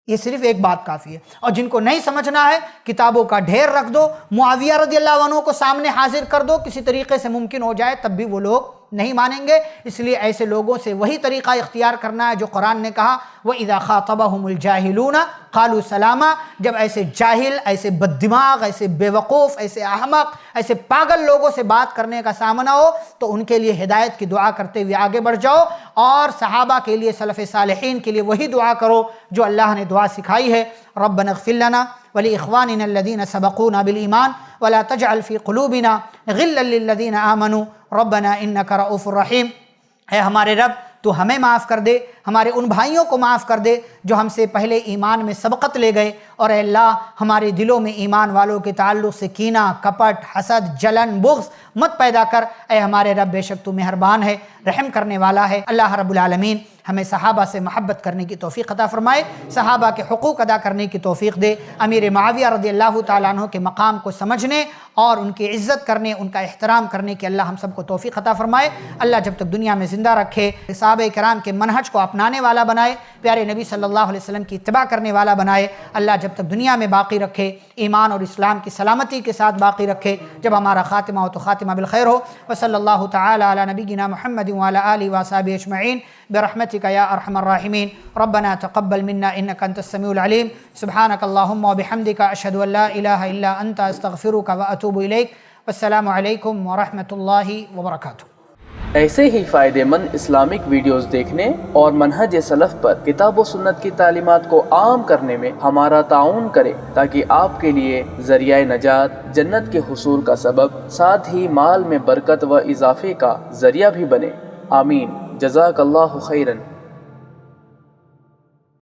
یہ صرف ایک بات کافی ہے۔ اور جن کو نہیں سمجھنا ہے، کتابوں کا ڈھیر رکھ دو، معاویہ رضی اللہ عنہ کو سامنے حاضر کر دو، کسی طریقے سے ممکن ہو جائے، تب بھی وہ لوگ نہیں مانیں گے۔ اس لیے ایسے لوگوں سے وہی طریقہ اختیار کرنا ہے جو قرآن نے کہا وَإِذَا خَاطَبَهُمُ الْجَاهِلُونَ قَالُوا سَلَامًا، جب ایسے جاہل، ایسے بددماغ، ایسے بے وقوف، ایسے احمق، ایسے پاگل لوگوں سے بات کرنے کا سامنا ہو تو ان کے لیے ہدایت کی دعا کرتے ہوئے آگے بڑھ جاؤ، اور صحابہ کے لیے، سلف صالحین کے لیے وہی دعا کرو جو اللہ نے دعا سکھائی ہے۔ ربنا اغفر لنا ولإخواننا الذين سبقونا بالإيمان ولا تجعل في قلوبنا غلا للذين آمنوا ربنا إنك رؤوف رحيم۔ اے ہمارے رب، تو ہمیں معاف کر دے، ہمارے ان بھائیوں کو معاف کر دے جو ہم سے پہلے ایمان میں سبقت لے گئے، اور اے اللہ ہمارے دلوں میں ایمان والوں کے تعلق سے کینہ، کپٹ، حسد، جلن، بغض مت پیدا کر۔ اے ہمارے رب، بے شک تو مہربان ہے، رحم کرنے والا ہے۔ اللہ رب العالمین ہمیں صحابہ سے محبت کرنے کی توفیق عطا فرمائے، صحابہ کے حقوق ادا کرنے کی توفیق دے، امیر معاویہ رضی اللہ تعالیٰ عنہ کے مقام کو سمجھنے اور ان کی عزت کرنے، ان کا احترام کرنے کی اللہ ہم سب کو توفیق عطا فرمائے۔ اللہ جب تک دنیا میں زندہ رکھے صحابہ کرام کے منہج کو اپنانے والا بنائے، پیارے نبی صلی اللہ علیہ وسلم کی اتباع کرنے والا بنائے۔ اللہ جب تک دنیا میں باقی رکھے، ایمان اور اسلام کی سلامتی کے ساتھ باقی رکھے، جب ہمارا خاتمہ ہو تو خاتمہ بالخیر ہو۔ وصلی اللہ تعالی علی نبینا محمد وعلی آلہ وصحبہ اجمعین برحمتک یا ارحم الراحمین۔ ربنا تقبل منا انک انت السمیع العلیم، سبحانک اللہم وبحمدک، اشہد ان لا الہ الا انت، استغفرک واتوب الیک۔ والسلام علیکم ورحمۃ اللہ وبرکاتہ۔ ایسے ہی فائدہ مند اسلامک ویڈیوز دیکھنے اور منہج سلف پر کتاب و سنت کی تعلیمات کو عام کرنے میں ہمارا تعاون کریں، تاکہ آپ کے لیے ذریعہ نجات، جنت کے حصول کا سبب، ساتھ ہی مال میں برکت و اضافے کا ذریعہ بھی بنے۔ آمین۔ جزاک اللہ خیرن۔